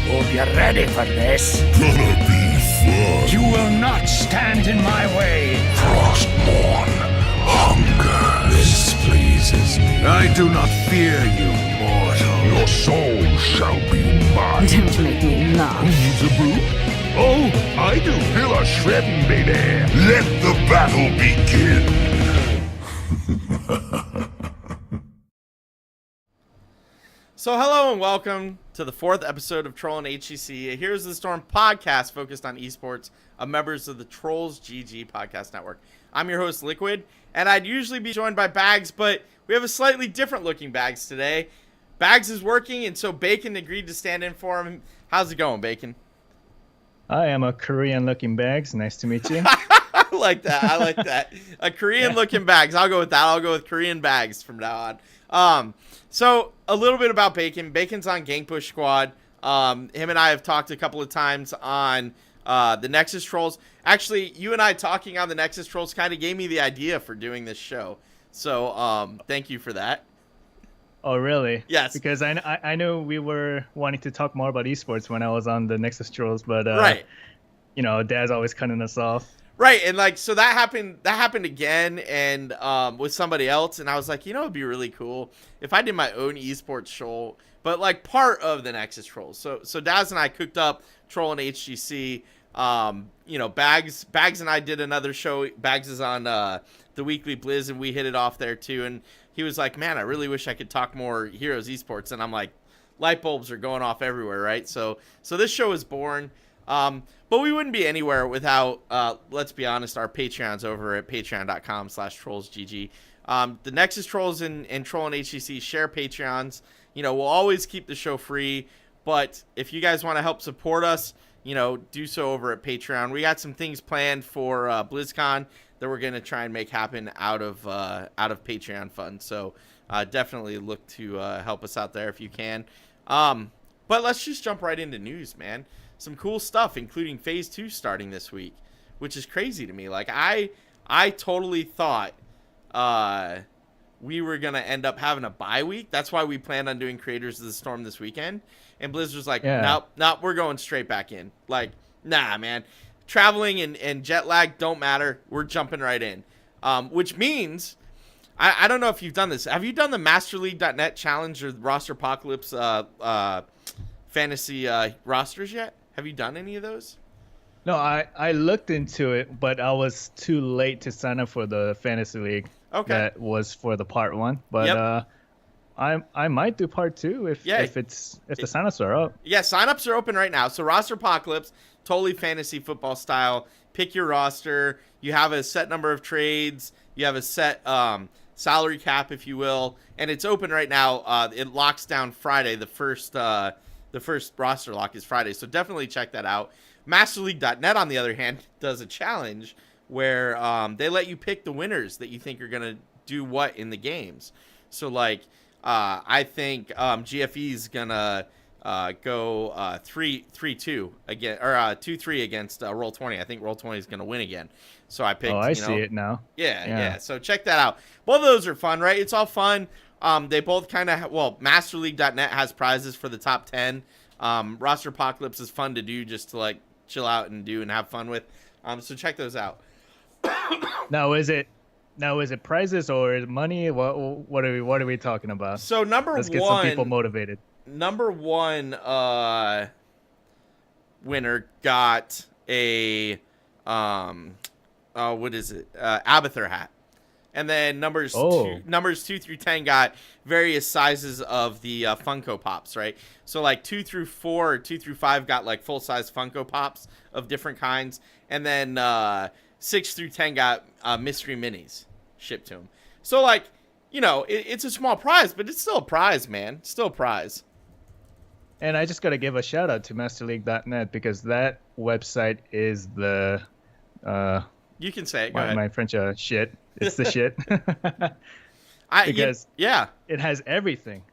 Hope you're ready for this. Gonna be fun. You will not stand in my way. Frostborn. Hunger. This pleases me. I do not fear you, mortal. Your soul shall be mine. Don't make me laugh. Needs a brew? Oh, I do. Feel a shredding, baby. Let the battle begin. So hello and welcome to the 4th episode of Trollin HGC, a Heroes of the Storm podcast focused on esports of members of the Trolls GG podcast network. I'm your host, LiQuid, and I'd usually be joined by Bahgz, but we have a slightly different looking Bahgz today. Bahgz is working, and so Bacon agreed to stand in for him. How's it going, Bacon? I am a Korean-looking Bahgz. Nice to meet you. I like that. A Korean-looking Bahgz. I'll go with that. I'll go with Korean Bahgz from now on. So a little bit about Bacon. Bacon's on Gang Push Squad. Him and I have talked a couple of times on the Nexus Trolls. Actually, you and I talking on the Nexus Trolls kind of gave me the idea for doing this show. So thank you for that. Oh, really? Yes. Because I know we were wanting to talk more about esports when I was on the Nexus Trolls, but right. You know, Dad's always cutting us off. Right, and like so that happened again, and with somebody else, and I was like, you know, it'd be really cool if I did my own esports show, but like part of the Nexus Trolls. So Daz and I cooked up Trollin HGC. You know, Bahgz and I did another show. Bahgz is on the weekly Blizz, and we hit it off there too. And he was like, man, I really wish I could talk more Heroes esports. And I'm like, light bulbs are going off everywhere, right? So this show is born. But we wouldn't be anywhere without, let's be honest, our Patreons over at patreon.com/trollsgg. The Nexus Trolls and Trollin HGC share Patreons. You know, we'll always keep the show free, but if you guys want to help support us, you know, do so over at Patreon. We got some things planned for BlizzCon that we're going to try and make happen out of Patreon funds. So definitely look to help us out there if you can. But let's just jump right into news, man. Some cool stuff, including Phase 2 starting this week, which is crazy to me. Like, I totally thought we were going to end up having a bye week. That's why we planned on doing Creators of the Storm this weekend. And Blizzard's like, nope, we're going straight back in. Like, nah, man. Traveling and jet lag don't matter. We're jumping right in. Which means, I don't know if you've done this. Have you done the MasterLeague.net challenge or Roster Apocalypse fantasy rosters yet? Have you done any of those? No, I looked into it, but I was too late to sign up for the fantasy league. Okay. That was for the part 1, but yep. I might do part 2 if the signups are up. Yeah, signups are open right now. So Roster Apocalypse, totally fantasy football style. Pick your roster. You have a set number of trades. You have a set salary cap, if you will, and it's open right now. It locks down Friday. The first roster lock is Friday, so definitely check that out. MasterLeague.net, on the other hand, does a challenge where they let you pick the winners that you think are going to do what in the games. So, like, I think GFE is going to go 3-2 again, or 2-3 against Roll20. I think Roll20 is going to win again. So I picked. Oh, I see it now. Yeah. So check that out. Both of those are fun, right? It's all fun. They both kind of, MasterLeague.net has prizes for the top 10. Roster Apocalypse is fun to do, just to like chill out and do and have fun with. So check those out. Now is it prizes or is it money? What are we talking about? So Let's get some people motivated. Number 1 winner got a Abathur hat. And then numbers 2 through 10 got various sizes of the Funko Pops, right? So like 2 through 4 or 2 through 5 got like full size Funko Pops of different kinds, and then 6 through 10 got mystery minis shipped to them. So like, you know, it's a small prize, but it's still a prize, man. It's still a prize. And I just got to give a shout out to MasterLeague.net because that website is the you can say it. Go ahead. My French shit. It's the shit. Because it has everything.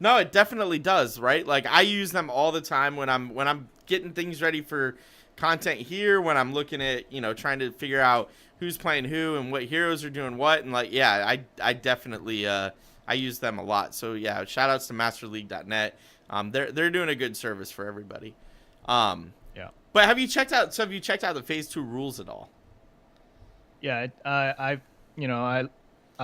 No, it definitely does, right? Like I use them all the time when I'm getting things ready for content here, when I'm looking at, you know, trying to figure out who's playing who and what heroes are doing what, and like I definitely I use them a lot. So yeah, shout outs to MasterLeague.net. They're doing a good service for everybody. Yeah. But have you checked out the Phase 2 rules at all? Yeah, I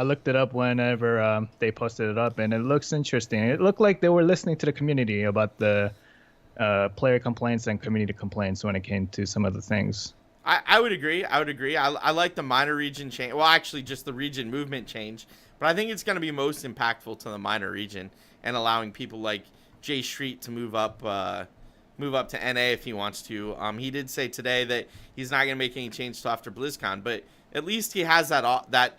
looked it up whenever they posted it up, and it looks interesting. It looked like they were listening to the community about the player complaints and community complaints when it came to some of the things. I would agree. I like the minor region change. Well, actually, just the region movement change. But I think it's going to be most impactful to the minor region and allowing people like Jay Street to move up to NA if he wants to. He did say today that he's not going to make any change till after BlizzCon, but at least he has that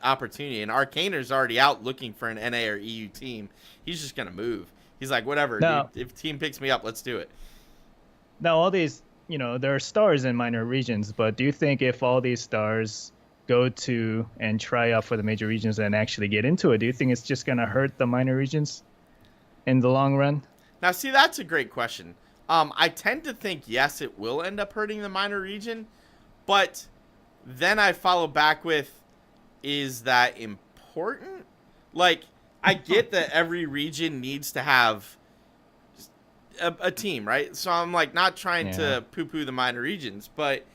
opportunity. And Arcaner's already out looking for an NA or EU team. He's just going to move. He's like, whatever, dude, if team picks me up, let's do it. Now, all these, there are stars in minor regions, but do you think if all these stars go to and try out for the major regions and actually get into it, do you think it's just going to hurt the minor regions in the long run? Now, see, that's a great question. I tend to think, yes, it will end up hurting the minor region, but then I follow back with, is that important? Like, I get that every region needs to have a team, right? So I'm like not trying to poo-poo the minor regions, but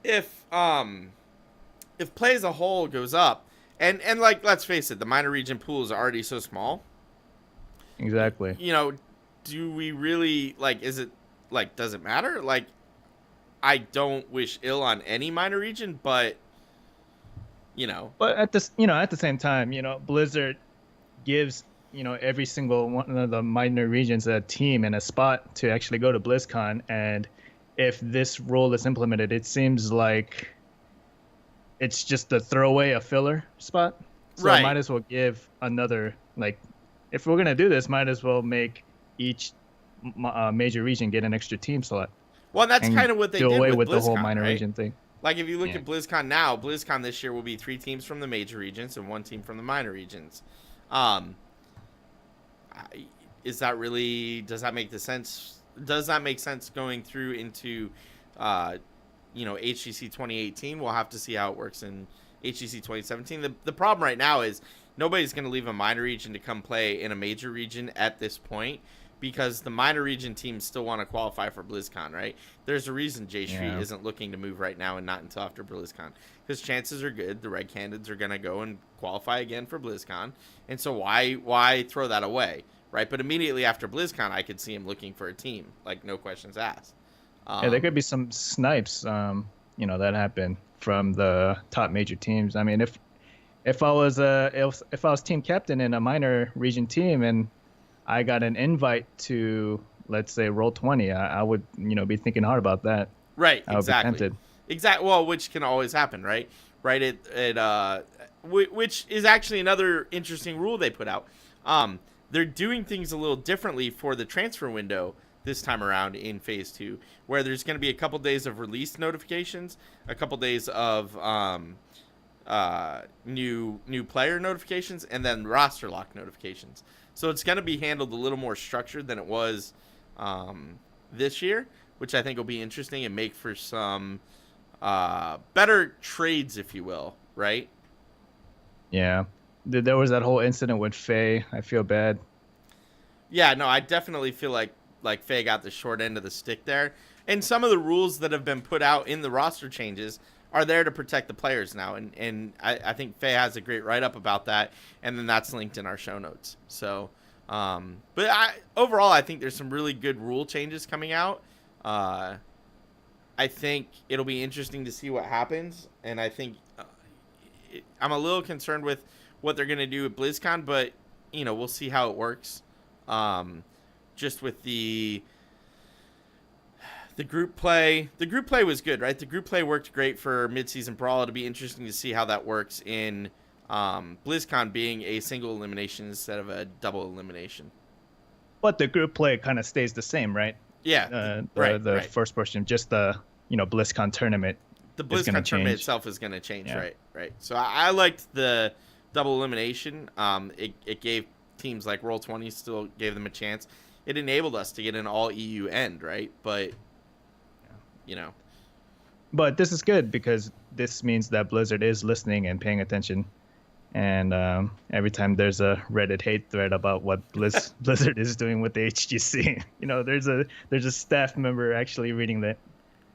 if play as a whole goes up, and like, let's face it, the minor region pool is already so small. Exactly. Do we really, like, is it, like, does it matter? Like, I don't wish ill on any minor region, but, But at the same time, Blizzard gives, every single one of the minor regions a team and a spot to actually go to BlizzCon. And if this rule is implemented, it seems like it's just a throwaway, a filler spot. So right. Might as well give another, like, if we're going to do this, might as well make each major region get an extra team slot. Well, that's kind of what they did away with the whole BlizzCon, minor right? region thing. Like, if you look at BlizzCon now, BlizzCon this year will be 3 teams from the major regions and 1 team from the minor regions. Is that really, does that make sense? Does that make sense going through into, HGC 2018? We'll have to see how it works in HGC 2017. The problem right now is nobody's going to leave a minor region to come play in a major region at this point, because the minor region teams still want to qualify for BlizzCon, right? There's a reason J Street isn't looking to move right now and not until after BlizzCon, because chances are good the Red Candidates are going to go and qualify again for BlizzCon, and so why throw that away, right? But immediately after BlizzCon, I could see him looking for a team, like, no questions asked. There could be some snipes, that happen from the top major teams. I mean, if I was team captain in a minor region team and I got an invite to, let's say, Roll20, I would, be thinking hard about that. Right, I would be tempted. Exactly. Well, which can always happen, right? Right. Which is actually another interesting rule they put out. They're doing things a little differently for the transfer window this time around in Phase 2, where there's going to be a couple days of release notifications, a couple days of new player notifications, and then roster lock notifications. So it's going to be handled a little more structured than it was this year, which I think will be interesting and make for some better trades, if you will, right? Yeah. There was that whole incident with Faye. I feel bad. Yeah, no, I definitely feel like Faye got the short end of the stick there. And some of the rules that have been put out in the roster changes are there to protect the players now. And I think Faye has a great write-up about that. And then that's linked in our show notes. So, overall, I think there's some really good rule changes coming out. I think it'll be interesting to see what happens. And I think I'm a little concerned with what they're going to do at BlizzCon, but, we'll see how it works. Just with the group play. The group play was good, right? The group play worked great for mid-season Brawl. It'll be interesting to see how that works in BlizzCon being a single elimination instead of a double elimination. But the group play kind of stays the same, right? Yeah. The first portion, just the BlizzCon tournament. The BlizzCon tournament itself is going to change, right? So I liked the double elimination. It gave teams like Roll20 still gave them a chance. It enabled us to get an all EU end, right? But But this is good because this means that Blizzard is listening and paying attention And every time there's a Reddit hate thread about what Blizzard is doing with the HGC, there's a staff member actually reading that.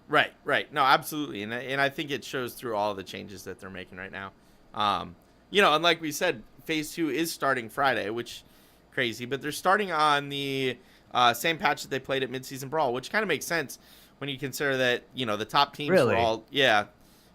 Right. No, absolutely. And I think it shows through all the changes that they're making right now. And like we said, Phase 2 is starting Friday, which crazy, but they're starting on the same patch that they played at Midseason Brawl, which kind of makes sense when you consider that, the top teams were all... Yeah,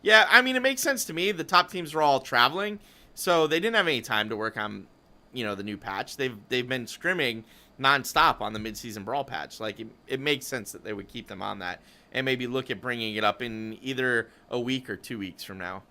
I mean, it makes sense to me. The top teams were all traveling, so they didn't have any time to work on, the new patch. They've been scrimming nonstop on the Midseason Brawl patch. Like, it makes sense that they would keep them on that and maybe look at bringing it up in either a week or 2 weeks from now.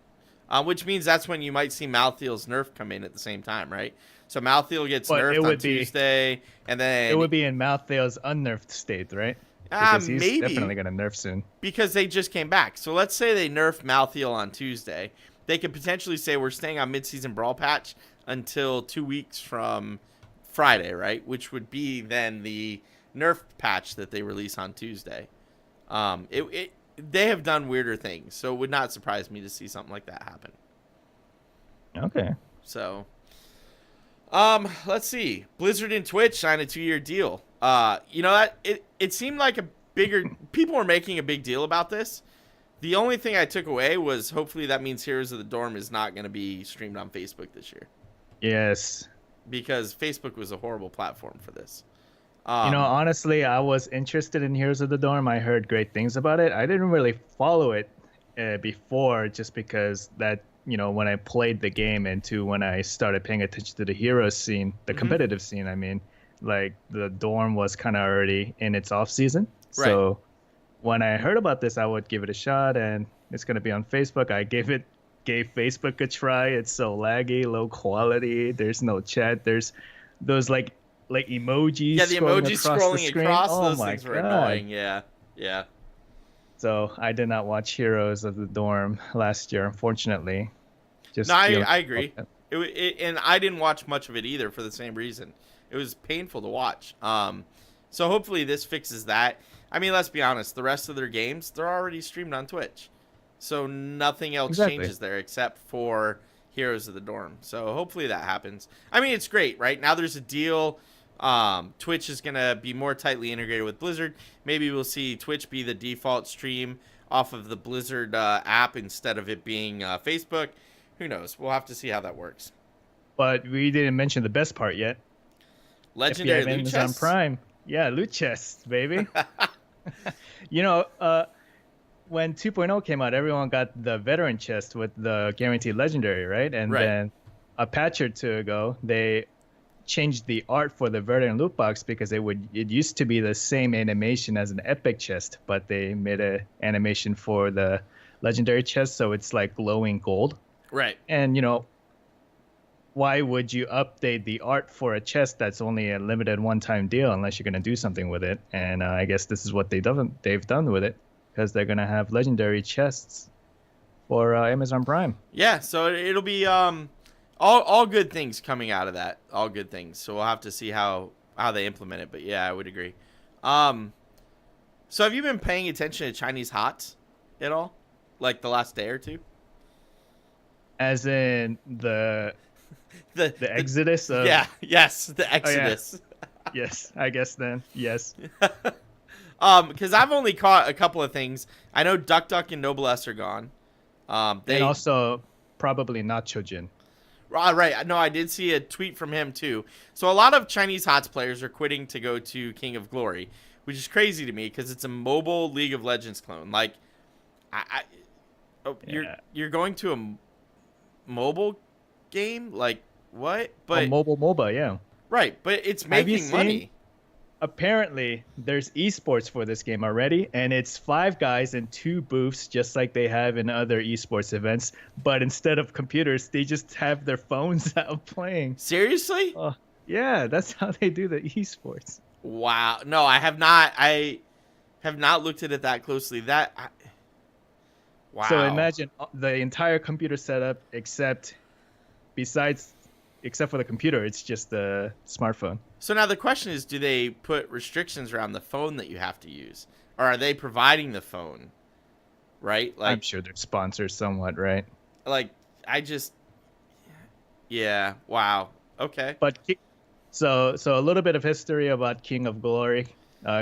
Which means that's when you might see Malthiel's nerf come in at the same time, right? So Malthiel gets nerfed on Tuesday, and then... It would be in Malthiel's unnerfed state, right? Because he's maybe. Definitely going to nerf soon. Because they just came back. So let's say they nerf Malthiel on Tuesday. They could potentially say we're staying on Midseason Brawl patch until 2 weeks from Friday, right? Which would be then the nerf patch that they release on Tuesday. They have done weirder things, so it would not surprise me to see something like that happen. Okay. So, let's see. Blizzard and Twitch signed a 2-year deal. It seemed like people were making a big deal about this. The only thing I took away was hopefully that means Heroes of the Dorm is not going to be streamed on Facebook this year. Yes. Because Facebook was a horrible platform for this. Honestly, I was interested in Heroes of the Dorm. I heard great things about it. I didn't really follow it before just because that, when I played the game and when I started paying attention to the Heroes scene, the competitive scene, I mean, like the Dorm was kind of already in its off season. Right. So when I heard about this, I would give it a shot, and it's going to be on Facebook. I gave Facebook a try. It's so laggy, low quality. There's no chat. There's those like emojis. Yeah, the emojis scrolling across. Oh those my things were God. annoying. Yeah. So I did not watch Heroes of the Dorm last year, unfortunately. I agree. And I didn't watch much of it either for the same reason. It was painful to watch. So hopefully this fixes that. I mean, let's be honest. The rest of their games, they're already streamed on Twitch. So nothing else changes there except for Heroes of the Dorm. So hopefully that happens. I mean, it's great, right? Now there's a deal. Twitch is going to be more tightly integrated with Blizzard. Maybe we'll see Twitch be the default stream off of the Blizzard app instead of it being Facebook. Who knows? We'll have to see how that works. But we didn't mention the best part yet. Legendary loot chests? On Prime. Yeah, loot chests, baby. When 2.0 came out, everyone got the veteran chest with the guaranteed legendary, right? And then a patch or two ago, they changed the art for the veteran loot box because it used to be the same animation as an epic chest, but they made an animation for the legendary chest, so it's like glowing gold. Right. And why would you update the art for a chest that's only a limited one-time deal unless you're going to do something with it? And I guess this is what they've done with it, because they're going to have legendary chests for Amazon Prime. Yeah, so it'll be all good things coming out of that. All good things. So we'll have to see how they implement it. But yeah, I would agree. So have you been paying attention to Chinese HOTS at all? Like the last day or two? As in the exodus of... Yeah, yes, the exodus. Oh, yeah. Yes, I guess then. Yes. Because I've only caught a couple of things. I know Duck Duck and Noblesse are gone. And also probably Nachojin. Right. No, I did see a tweet from him too. So a lot of Chinese HOTS players are quitting to go to King of Glory, which is crazy to me because it's a mobile League of Legends clone. Like, you're going to a mobile game? Like, what? But a mobile MOBA, yeah. Right, but it's making money. Apparently, there's eSports for this game already, and it's 5 guys in 2 booths, just like they have in other eSports events. But instead of computers, they just have their phones out playing. Seriously? Yeah, that's how they do the eSports. Wow. No, I have not. I have not looked at it that closely. Wow. So imagine the entire computer setup, except for the computer, it's just the smartphone. So now the question is, do they put restrictions around the phone that you have to use? Or are they providing the phone? Right? Like, I'm sure they're sponsored somewhat, right? Like, Yeah. Wow. Okay. But so a little bit of history about King of Glory.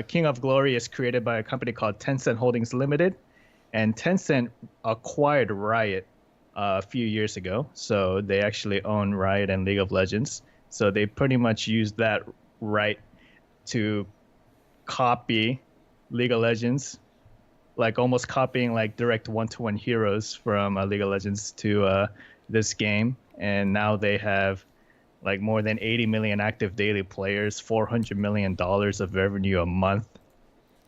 King of Glory is created by a company called Tencent Holdings Limited, and Tencent acquired Riot a few years ago. So they actually own Riot and League of Legends. So they pretty much used that right to copy League of Legends, like almost copying like direct one-to-one heroes from League of Legends to this game. And now they have like more than 80 million active daily players, $400 million of revenue a month,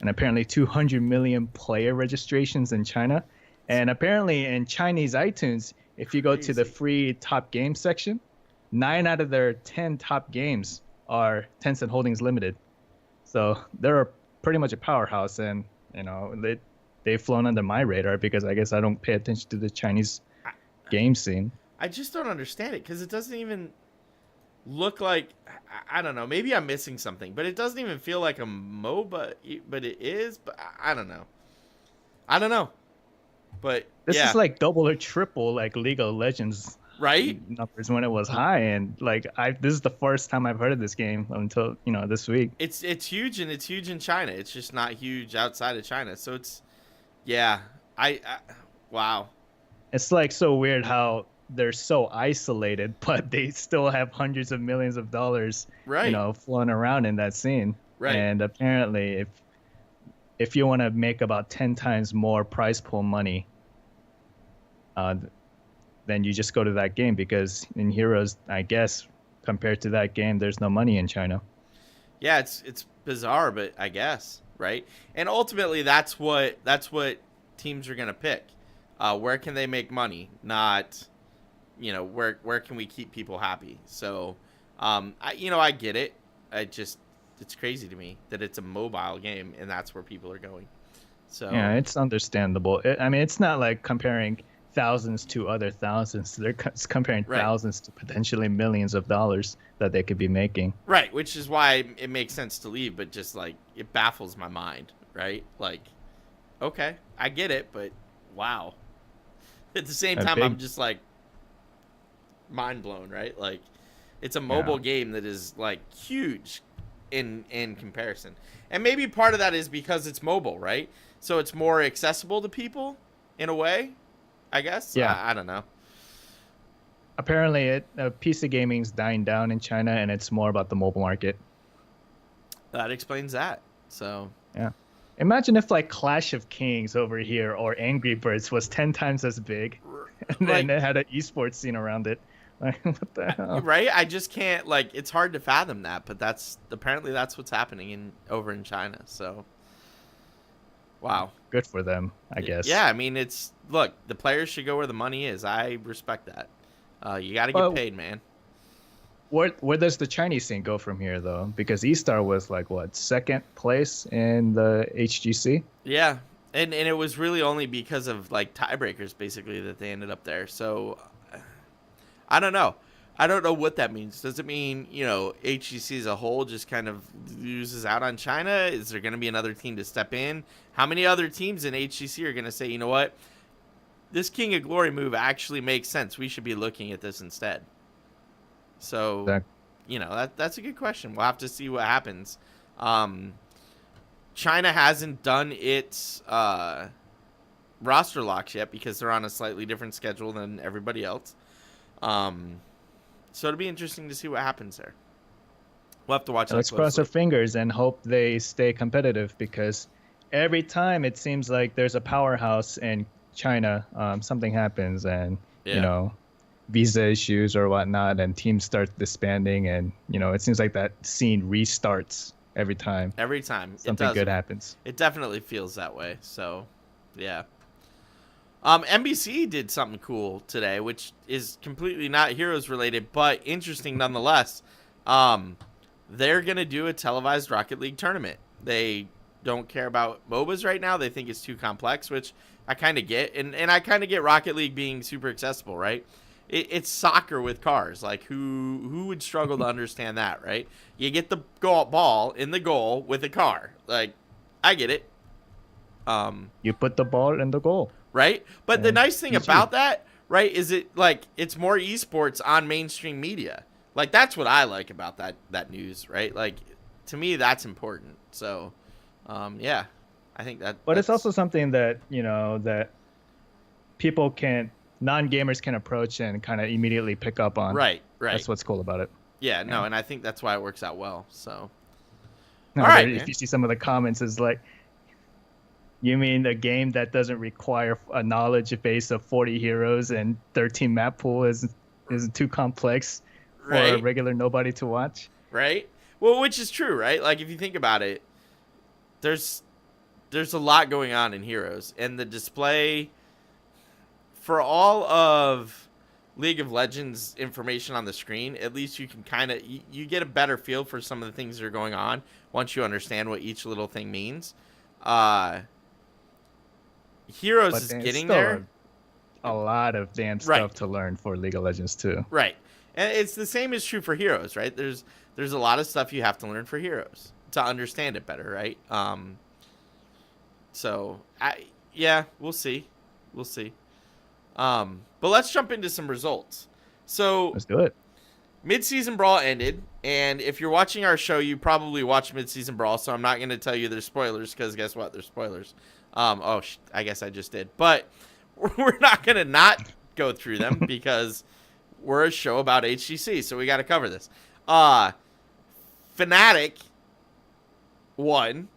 and apparently 200 million player registrations in China. And apparently in Chinese iTunes, if you go to the free top games section, 9 out of their 10 top games are Tencent Holdings Limited. So they're pretty much a powerhouse, and they've flown under my radar because I guess I don't pay attention to the Chinese game scene. I just don't understand it because it doesn't even look like, I don't know, maybe I'm missing something, but it doesn't even feel like a MOBA, but it is. But I don't know. But this yeah. is like double or triple like League of Legends right numbers when it was high, and like this is the first time I've heard of this game until this week. It's huge, and it's huge in China. It's just not huge outside of China. So it's I wow. It's like so weird how they're so isolated, but they still have hundreds of millions of dollars, flowing around in that scene. Right. And apparently, if you want to make about 10 times more prize pool money, then you just go to that game, because in Heroes, I guess, compared to that game, there's no money in China. Yeah, it's bizarre, but I guess, right? And ultimately, that's what teams are gonna pick. Where can they make money? Not, where can we keep people happy? So, I get it. It's crazy to me that it's a mobile game and that's where people are going. So yeah, it's understandable. It's not like comparing thousands to other thousands. They're comparing thousands to potentially millions of dollars that they could be making. Right, which is why it makes sense to leave, but just like it baffles my mind, right? Like, okay, I get it, but wow. At the same time, I'm just like mind blown, right? Like, it's a mobile game that is like huge in comparison, and maybe part of that is because it's mobile, right? So it's more accessible to people in a way, I guess. Yeah, I don't know. Apparently, PC gaming's dying down in China, and it's more about the mobile market. That explains that. So yeah, imagine if like Clash of Kings over here or Angry Birds was 10 times as big, and then it had an eSports scene around it. Like, what the hell? Right? I just can't, like, it's hard to fathom that, but apparently that's what's happening over in China. So wow. Good for them, I guess. Yeah, look, the players should go where the money is. I respect that. You got to get paid, man. Where does the Chinese scene go from here, though? Because eStar was like, what, second place in the HGC? Yeah, and it was really only because of like tiebreakers, basically, that they ended up there. So I don't know. I don't know what that means. Does it mean, HGC as a whole just kind of loses out on China? Is there going to be another team to step in? How many other teams in HGC are going to say, you know what? This King of Glory move actually makes sense. We should be looking at this instead. So, that's a good question. We'll have to see what happens. China hasn't done its roster locks yet because they're on a slightly different schedule than everybody else. So it'll be interesting to see what happens there. We'll have to watch. Let's cross our fingers and hope they stay competitive, because every time it seems like there's a powerhouse in China, something happens, and visa issues or whatnot, and teams start disbanding, and it seems like that scene restarts every time. Every time something good happens. It definitely feels that way. So, yeah. NBC did something cool today, which is completely not Heroes related, but interesting nonetheless. They're going to do a televised Rocket League tournament. They don't care about MOBAs right now. They think it's too complex, which I kind of get. And I kind of get Rocket League being super accessible, right? It's soccer with cars. Like, who would struggle to understand that, right? You get the ball in the goal with a car. Like, I get it. You put the ball in the goal. Right? But the nice thing about that, right? Is it like it's more esports on mainstream media? Like that's what I like about that news, right? Like to me, that's important. So, yeah, I think that. But it's also something that that people can non-gamers can approach and kind of immediately pick up on. Right. That's what's cool about it. Yeah, no, and I think that's why it works out well. So, No, all right, if man. you see some of the comments, is like, you mean a game that doesn't require a knowledge base of 40 heroes and 13 map pool is too complex for a Right. regular nobody to watch? Right? Well, which is true, right? Like if you think about it, there's a lot going on in Heroes, and the display for all of League of Legends information on the screen, at least you can kind of you get a better feel for some of the things that are going on once you understand what each little thing means. Heroes But is there's getting still there. A lot of damn Right. stuff to learn for League of Legends too. Right. And it's the same is true for Heroes, right? There's a lot of stuff you have to learn for Heroes to understand it better, right? So we'll see. But let's jump into some results. So Let's do it. Mid-season Brawl ended, and if you're watching our show, you probably watched Mid-season Brawl, so I'm not going to tell you there's spoilers, because guess what? There's spoilers. I guess I just did. But we're not going to not go through them, because we're a show about HGC, so we got to cover this. Fnatic won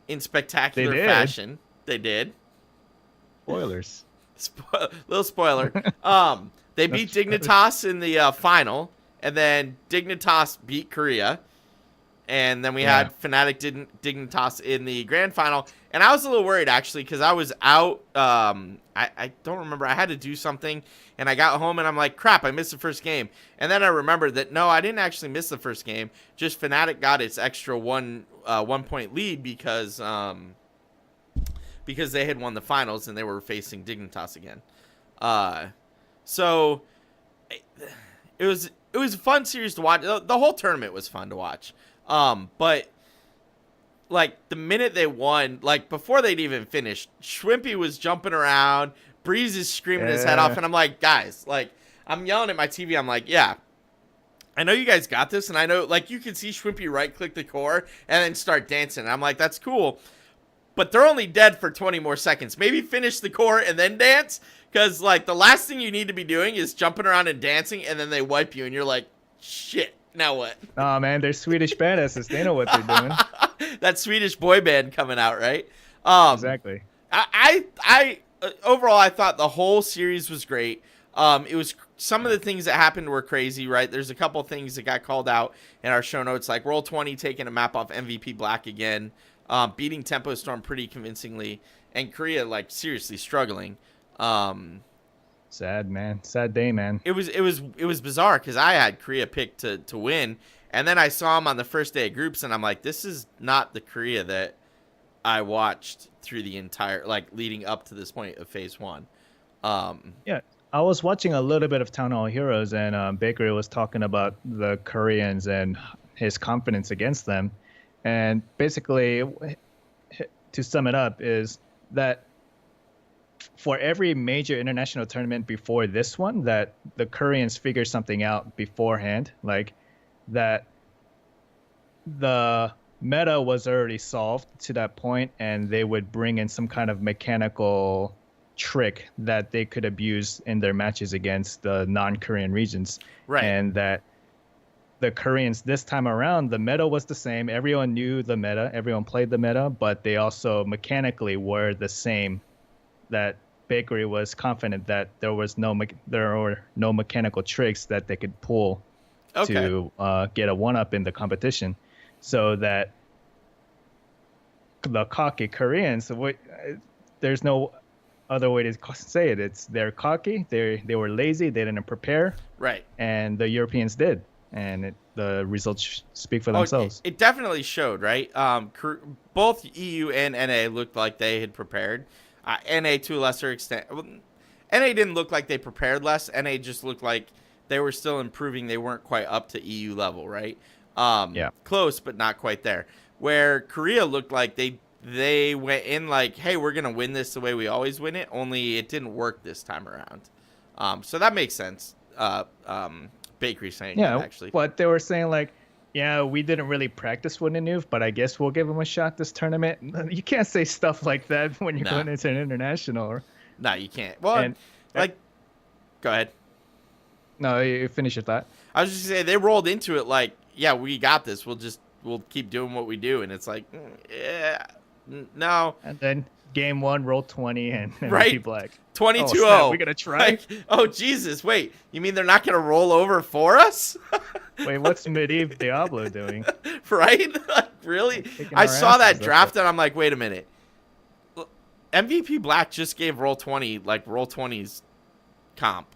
in spectacular fashion. They did. Spoilers. Little spoiler. They beat Dignitas in the final, and then Dignitas beat Korea, and then we had Fnatic Dignitas in the grand final. And I was a little worried actually, because I was out. I don't remember. I had to do something, and I got home and I'm like, crap, I missed the first game. And then I remembered that no, I didn't actually miss the first game. Just Fnatic got its extra 1 point lead because they had won the finals and they were facing Dignitas again. So it was a fun series to watch. The whole tournament was fun to watch. But like the minute they won, like before they'd even finished, Schwimpy was jumping around, Breeze is screaming his head off, and I'm like, guys, like I'm yelling at my TV. I'm like, yeah, I know you guys got this, and I know like you can see Schwimpy right click the core and then start dancing. And I'm like, that's cool. But they're only dead for 20 more seconds. Maybe finish the core and then dance. Because, like, the last thing you need to be doing is jumping around and dancing, and then they wipe you, and you're like, shit, now what? Oh, man, they're Swedish badasses. They know what they're doing. That Swedish boy band coming out, right? Exactly. I overall, I thought the whole series was great. It was some of the things that happened were crazy, right? There's a couple things that got called out in our show notes, like Roll20 taking a map off MVP Black again. Beating Tempo Storm pretty convincingly, and Korea like seriously struggling. Sad, man. Sad day, man. It was bizarre because I had Korea picked to win, and then I saw him on the first day of groups, and I'm like, this is not the Korea that I watched through the entire like leading up to this point of phase 1. Yeah, I was watching a little bit of Town Hall Heroes, and Bakery was talking about the Koreans and his confidence against them. And basically, to sum it up, is that for every major international tournament before this one, that the Koreans figured something out beforehand, like that the meta was already solved to that point, and they would bring in some kind of mechanical trick that they could abuse in their matches against the non-Korean regions. Right. And that the Koreans this time around, the meta was the same. Everyone knew the meta. Everyone played the meta, but they also mechanically were the same. That Bakery was confident that there were no mechanical tricks that they could pull to get a one-up in the competition. So that the cocky Koreans, there's no other way to say it. They're cocky. They were lazy. They didn't prepare. Right. And the Europeans did. And the results speak for themselves. It definitely showed, right? Both EU and NA looked like they had prepared. NA to a lesser extent. NA didn't look like they prepared less. NA just looked like they were still improving. They weren't quite up to EU level, right? Close, but not quite there. Where Korea looked like they went in like, hey, we're going to win this the way we always win it, only it didn't work this time around. So that makes sense. Bakery saying Yeah, that, actually. but they were saying like, yeah, we didn't really practice with Nanoov, but I guess we'll give him a shot this tournament. You can't say stuff like that when you're going into an international. No, you can't. Well, And- like, go ahead. No, you finish your thought. I was just gonna say they rolled into it like, yeah, we got this. We'll keep doing what we do, and it's like, yeah, no. And then game one, roll 20, and Right. MVP Black. 22-0. Oh, snap, we gonna try? Like, oh Jesus! Wait, you mean they're not gonna roll over for us? Wait, what's Medivh Diablo doing? Right? Like, really? Kicking I our saw that asses, draft and I'm like, wait a minute. MVP Black just gave roll 20 like roll 20's comp.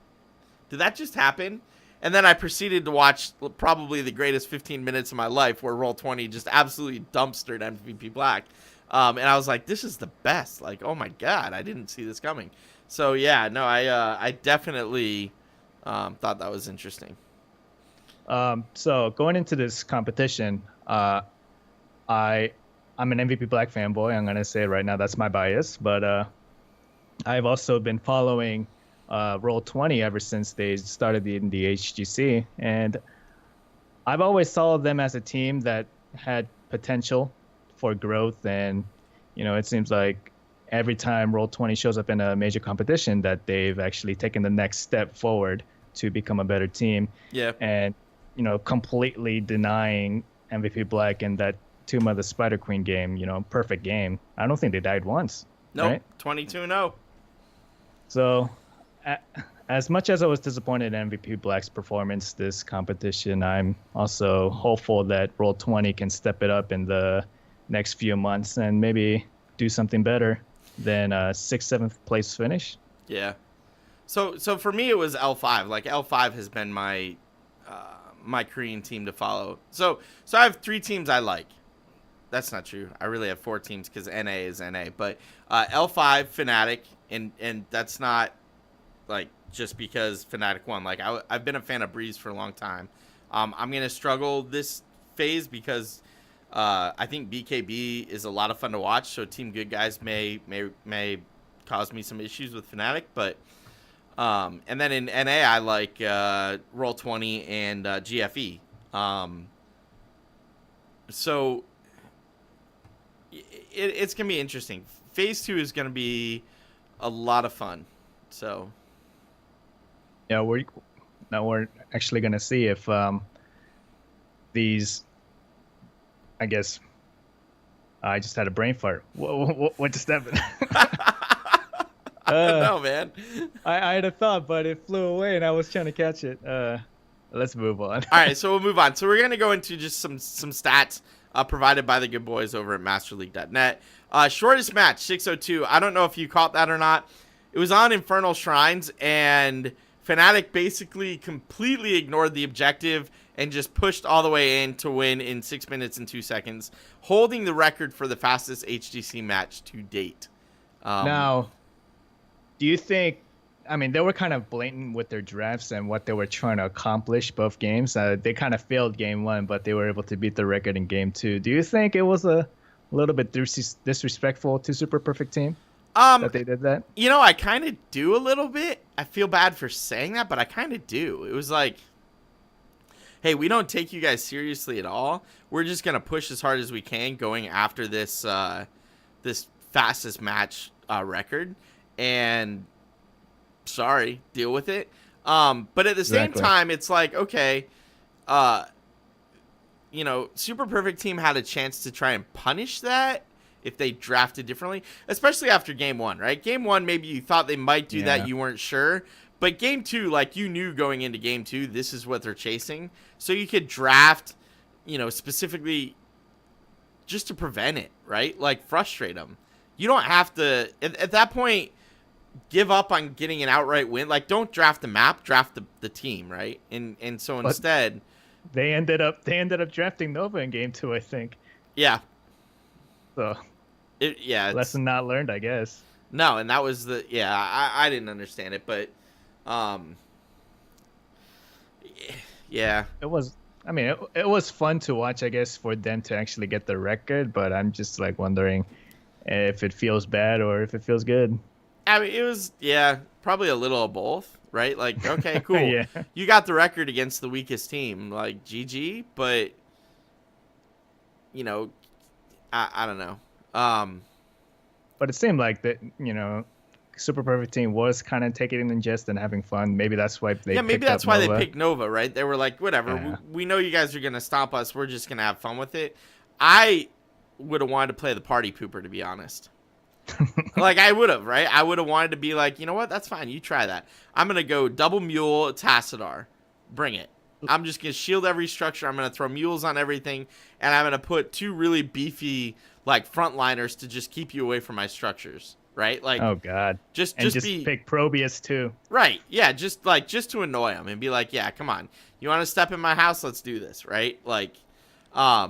Did that just happen? And then I proceeded to watch probably the greatest 15 minutes of my life where roll 20 just absolutely dumpstered MVP Black. And I was like, this is the best. Like, oh my God, I didn't see this coming. So yeah, no, I definitely thought that was interesting. So going into this competition, I'm an MVP Black fanboy. I'm gonna say it right now, that's my bias. But I've also been following Roll 20 ever since they started in the HGC, and I've always saw them as a team that had potential for growth. And it seems like every time Roll 20 shows up in a major competition, that they've actually taken the next step forward to become a better team. Yeah. And completely denying MVP Black in that Tomb of the Spider Queen game, perfect game. I don't think they died once. Nope, Right? 22-0. So, as much as I was disappointed in MVP Black's performance this competition, I'm also hopeful that Roll 20 can step it up in the next few months and maybe do something better than a 6th, 7th place finish. Yeah. So for me, it was L5. Like, L5 has been my Korean team to follow. So I have 3 teams I like. That's not true. I really have 4 teams because NA is NA. But L5, Fnatic, and that's not like just because Fnatic won. Like, I've been a fan of Breeze for a long time. I'm gonna struggle this phase because I think BKB is a lot of fun to watch. So Team Good Guys may cause me some issues with Fnatic, but and then in NA I like Roll 20 and GFE. So it's gonna be interesting. Phase 2 is gonna be a lot of fun. So Yeah, we're actually gonna see if these. I guess I just had a brain fart. What just happened? I don't know, man. I had a thought, but it flew away, and I was trying to catch it. Let's move on. All right, so we'll move on. So we're gonna go into just some stats provided by the good boys over at MasterLeague.net. Shortest match 6:02. I don't know if you caught that or not. It was on Infernal Shrines, and Fnatic basically completely ignored the objective and just pushed all the way in to win in 6 minutes and 2 seconds, holding the record for the fastest HGC match to date. Now, do you think? I mean, they were kind of blatant with their drafts and what they were trying to accomplish both games. They kind of failed game 1, but they were able to beat the record in game 2. Do you think it was a little bit disrespectful to Super Perfect Team that they did that? I kind of do a little bit. I feel bad for saying that, but I kind of do. It was like, hey, we don't take you guys seriously at all. We're just going to push as hard as we can going after this this fastest match record. And sorry, deal with it. But at the same time, it's like, okay, Super Perfect Team had a chance to try and punish that if they drafted differently, especially after game 1, right? Game 1, maybe you thought they might do that. You weren't sure. But game 2, like, you knew going into game 2, this is what they're chasing. So you could draft, specifically just to prevent it, right? Like, frustrate them. You don't have to, at that point, give up on getting an outright win. Like, don't draft the map, draft the team, right? And so instead, they ended up drafting Nova in game 2, I think. Yeah. So, lesson not learned, I guess. No, and that was I didn't understand it, but yeah. It was, I mean, it was fun to watch, I guess, for them to actually get the record, but I'm just like wondering if it feels bad or if it feels good. I mean, it was, yeah, probably a little of both, right? Like, okay, cool. Yeah. You got the record against the weakest team, like GG, but you know, I don't know. But it seemed like that, you know, Super Perfect Team was kind of taking it in jest and having fun. Maybe that's why they maybe picked that's up why Nova. they picked Nova, right? They were like, whatever, Yeah. we know you guys are gonna stop us. We're just gonna have fun with it. I would have wanted to play the party pooper, to be honest. Like I would have, right? I would have wanted to be like, you know what? That's fine. You try that. I'm gonna go double mule Tassadar. Bring it. I'm just gonna shield every structure. I'm gonna throw mules on everything, and I'm gonna put 2 really beefy like frontliners to just keep you away from my structures, right? Like, Oh God. just be pick Probius too. right. Yeah, just to annoy them and be like, yeah, come on. You want to step in my house? Let's do this, right? Like, I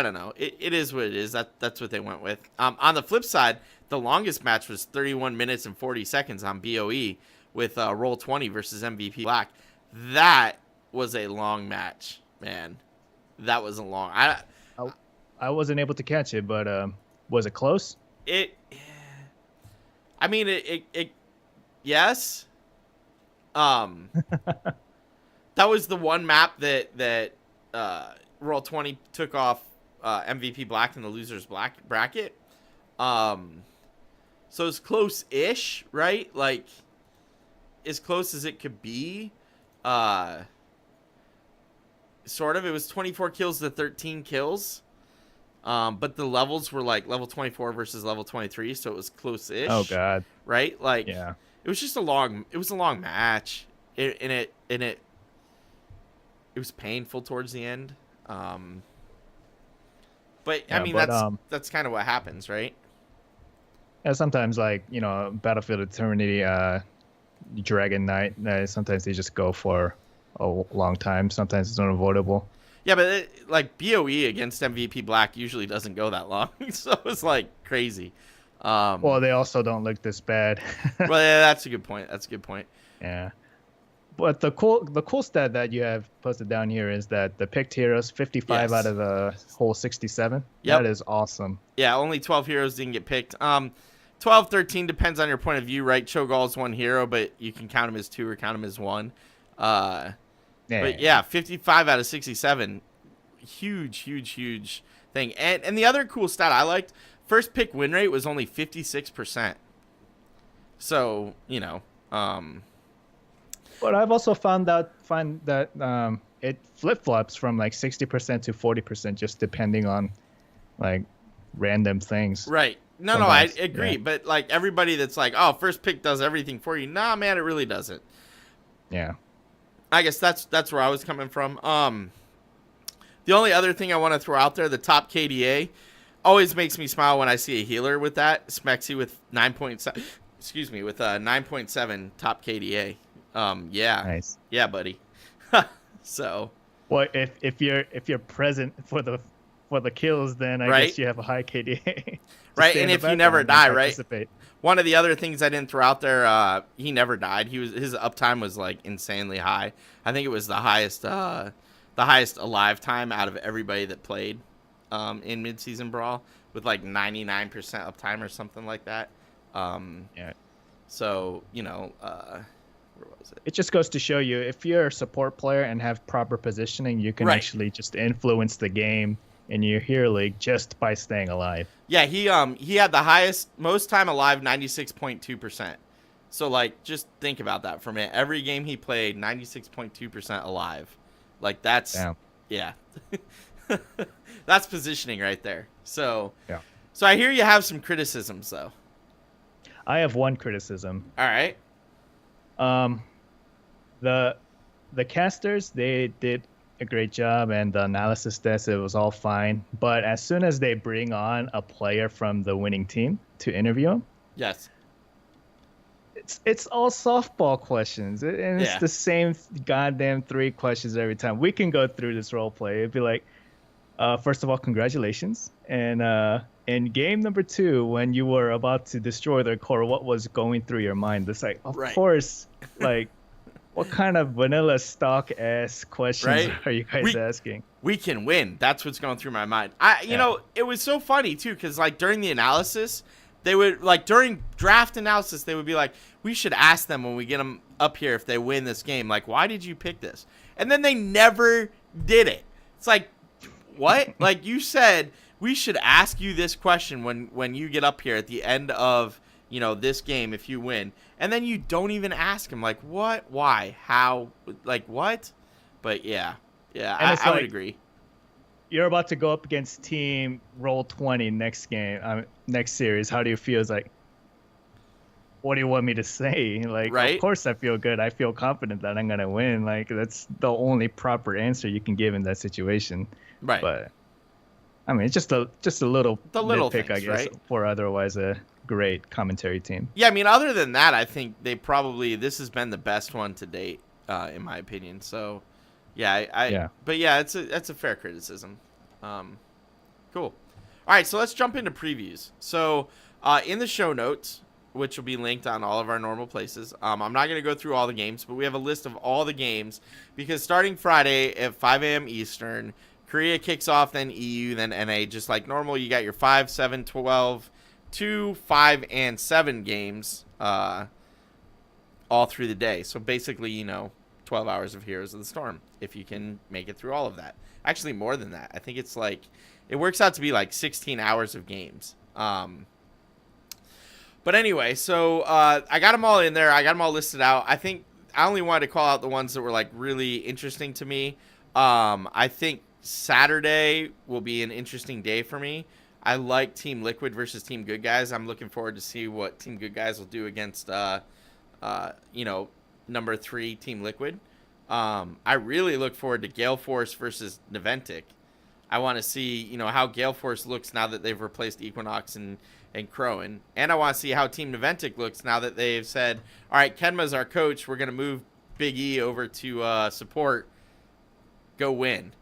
don't know. It is what it is. That's what they went with. On the flip side, the longest match was 31 minutes and 40 seconds on BOE with Roll20 versus MVP Black. That was a long match, man. That was a long. I wasn't able to catch it, but was it close? I mean, it yes. That was the one map that Roll20 took off MVP Black in the losers bracket. So it's close-ish, right? Like as close as it could be. Sort of. It was 24 kills to 13 kills. But the levels were like level 24 versus level 23, so it was close-ish. Oh God. Right? Like, Yeah. it was just a long match. It was painful towards the end. But I mean, that's kind of what happens, right? Yeah, sometimes like, you know, Battlefield Eternity, Dragon Knight, sometimes they just go for a long time. Sometimes it's unavoidable. Yeah, but like BOE against MVP Black usually doesn't go that long, so it's like crazy. Well, they also don't look this bad. Well, yeah, that's a good point. Yeah. But the cool stat that you have posted down here is that the picked heroes, 55 Yes. out of the whole 67. Yep. That is awesome. Yeah, only 12 heroes didn't get picked. 12, 13 depends on your point of view, right? Cho'Gall's 1 hero, but you can count him as 2 or count him as 1. But yeah, 55 out of 67. Huge thing. And the other cool stat I liked, first pick win rate was only 56%. So, you know, But I've also find that it flip-flops from like 60% to 40% just depending on like random things. right. No, I Sometimes, agree. yeah. But like everybody that's like, oh, first pick does everything for you. Nah, man, it really doesn't. Yeah. I guess that's where I was coming from. The only other thing I want to throw out there, the top KDA, always makes me smile when I see a healer with that. Smexy with 9.7. Excuse me, with 9.7 top KDA. Yeah. Nice. Yeah, buddy. So. Well, if you're present for the kills, then I Right. guess you have a high KDA. Right, stay in and the if you background never and die, right? participate. One of the other things I didn't throw out there, he never died. His uptime was like insanely high. I think it was the highest alive time out of everybody that played in midseason Brawl, with like 99% uptime or something like that. Yeah. So, you know, where was it? It just goes to show you if you're a support player and have proper positioning, you can Right. actually just influence the game in your hero league just by staying alive. Yeah, he had the most time alive, 96.2%. So like, just think about that for a minute. Every game he played, 96.2% alive. Like that's Damn. yeah, that's positioning right there. So Yeah. So I hear you have some criticisms though. I have one criticism. All right. The casters, they did a great job, and the analysis test, it was all fine. But as soon as they bring on a player from the winning team to interview him, Yes. it's all softball questions, and it's Yeah. the same goddamn 3 questions every time. We can go through this role play. It'd be like, first of all, congratulations, and in game number 2, when you were about to destroy their core, what was going through your mind? It's like, of Right. course, like, what kind of vanilla stock ass questions Right. are you guys asking? We can win. That's what's going through my mind. You know, it was so funny too, because like during the analysis, They would, like, during draft analysis, they would be like, we should ask them when we get them up here if they win this game, like, why did you pick this? And then they never did it. It's like, what? Like, you said we should ask you this question when you get up here at the end of, you know, this game if you win. And then you don't even ask them, like, what? Why? How? Like, what? But, yeah. Yeah, I would agree. You're about to go up against team Roll20 next game, next series. How do you feel? It's like, what do you want me to say? Like, right? Of course I feel good. I feel confident that I'm gonna win. Like, that's the only proper answer you can give in that situation. Right. But I mean, it's just a little nitpick, things, I guess, right? for otherwise a great commentary team. Yeah, I mean, other than that, I think this has been the best one to date, in my opinion. So, yeah, But yeah, that's a fair criticism. Cool. All right, so let's jump into previews. So, in the show notes, which will be linked on all of our normal places, I'm not going to go through all the games, but we have a list of all the games because starting Friday at 5 a.m. Eastern, Korea kicks off, then EU, then NA, just like normal. You got your 5, 7, 12, 2, 5, and 7 games all through the day. So basically, you know, 12 hours of Heroes of the Storm, if you can make it through all of that. Actually, more than that. I think it's like, it works out to be like 16 hours of games. But anyway, so I got them all in there. I got them all listed out. I think I only wanted to call out the ones that were like really interesting to me. I think Saturday will be an interesting day for me. I like Team LiQuiuD versus Team Good Guys. I'm looking forward to see what Team Good Guys will do against, you know, number 3 Team LiQuiuD. I really look forward to Gale Force versus Niventic. I want to see, you know, how Gale Force looks now that they've replaced Equinox and Crowan. And I want to see how Team Niventic looks now that they've said, all right, Kenma's our coach. We're going to move Big E over to support. Go win,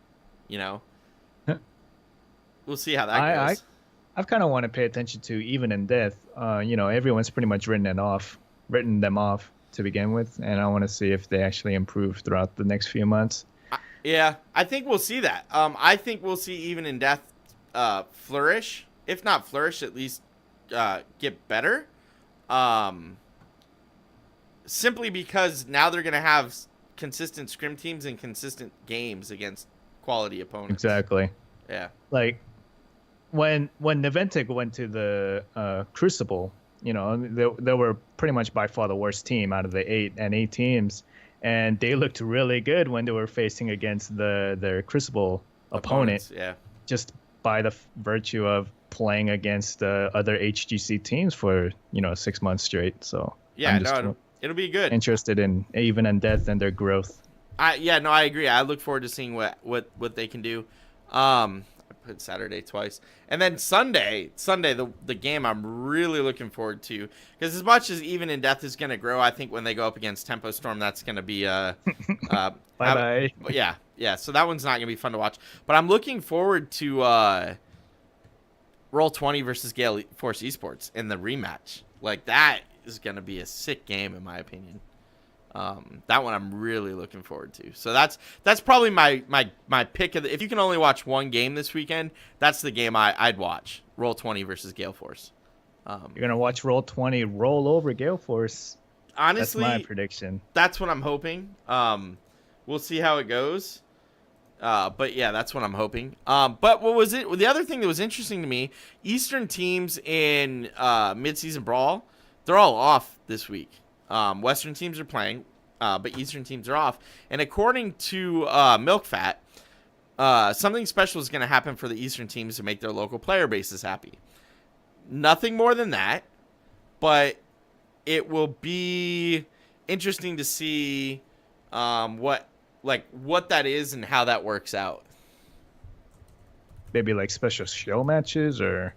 you know. We'll see how that goes. I kind of want to pay attention to Even in Death. You know, everyone's pretty much written them off to begin with, and I want to see if they actually improve throughout the next few months. Yeah, I think we'll see that. I think we'll see Even in Death flourish. If not flourish, at least get better. Simply because now they're going to have consistent scrim teams and consistent games against quality opponents. Exactly. Yeah. Like, when Niventic went to the Crucible, you know, they were pretty much by far the worst team out of the 8 NA teams, and they looked really good when they were facing against their Crucible opponent. Yeah. Just by the virtue of playing against other HGC teams for, you know, 6 months straight. So yeah, it'll be good. Interested in Even in Death and their growth. I agree. I look forward to seeing what they can do. I put Saturday twice, and then Sunday, the game I'm really looking forward to, because as much as Even in Death is going to grow, I think when they go up against Tempo Storm, that's going to be bye bye. Yeah. So that one's not going to be fun to watch, but I'm looking forward to Roll20 versus Gale Force Esports in the rematch. Like, that is going to be a sick game in my opinion. That one I'm really looking forward to. So that's probably my pick of if you can only watch one game this weekend, that's the game I'd watch. Roll20 versus Gale Force. You're gonna watch Roll20 roll over Gale Force. Honestly, that's my prediction. That's what I'm hoping. We'll see how it goes. But yeah, that's what I'm hoping. But what was it? The other thing that was interesting to me, Eastern teams in mid-season Brawl, they're all off this week. Western teams are playing, but Eastern teams are off. And according to MilkFat, something special is going to happen for the Eastern teams to make their local player bases happy. Nothing more than that, but it will be interesting to see what that is and how that works out. Maybe like special show matches or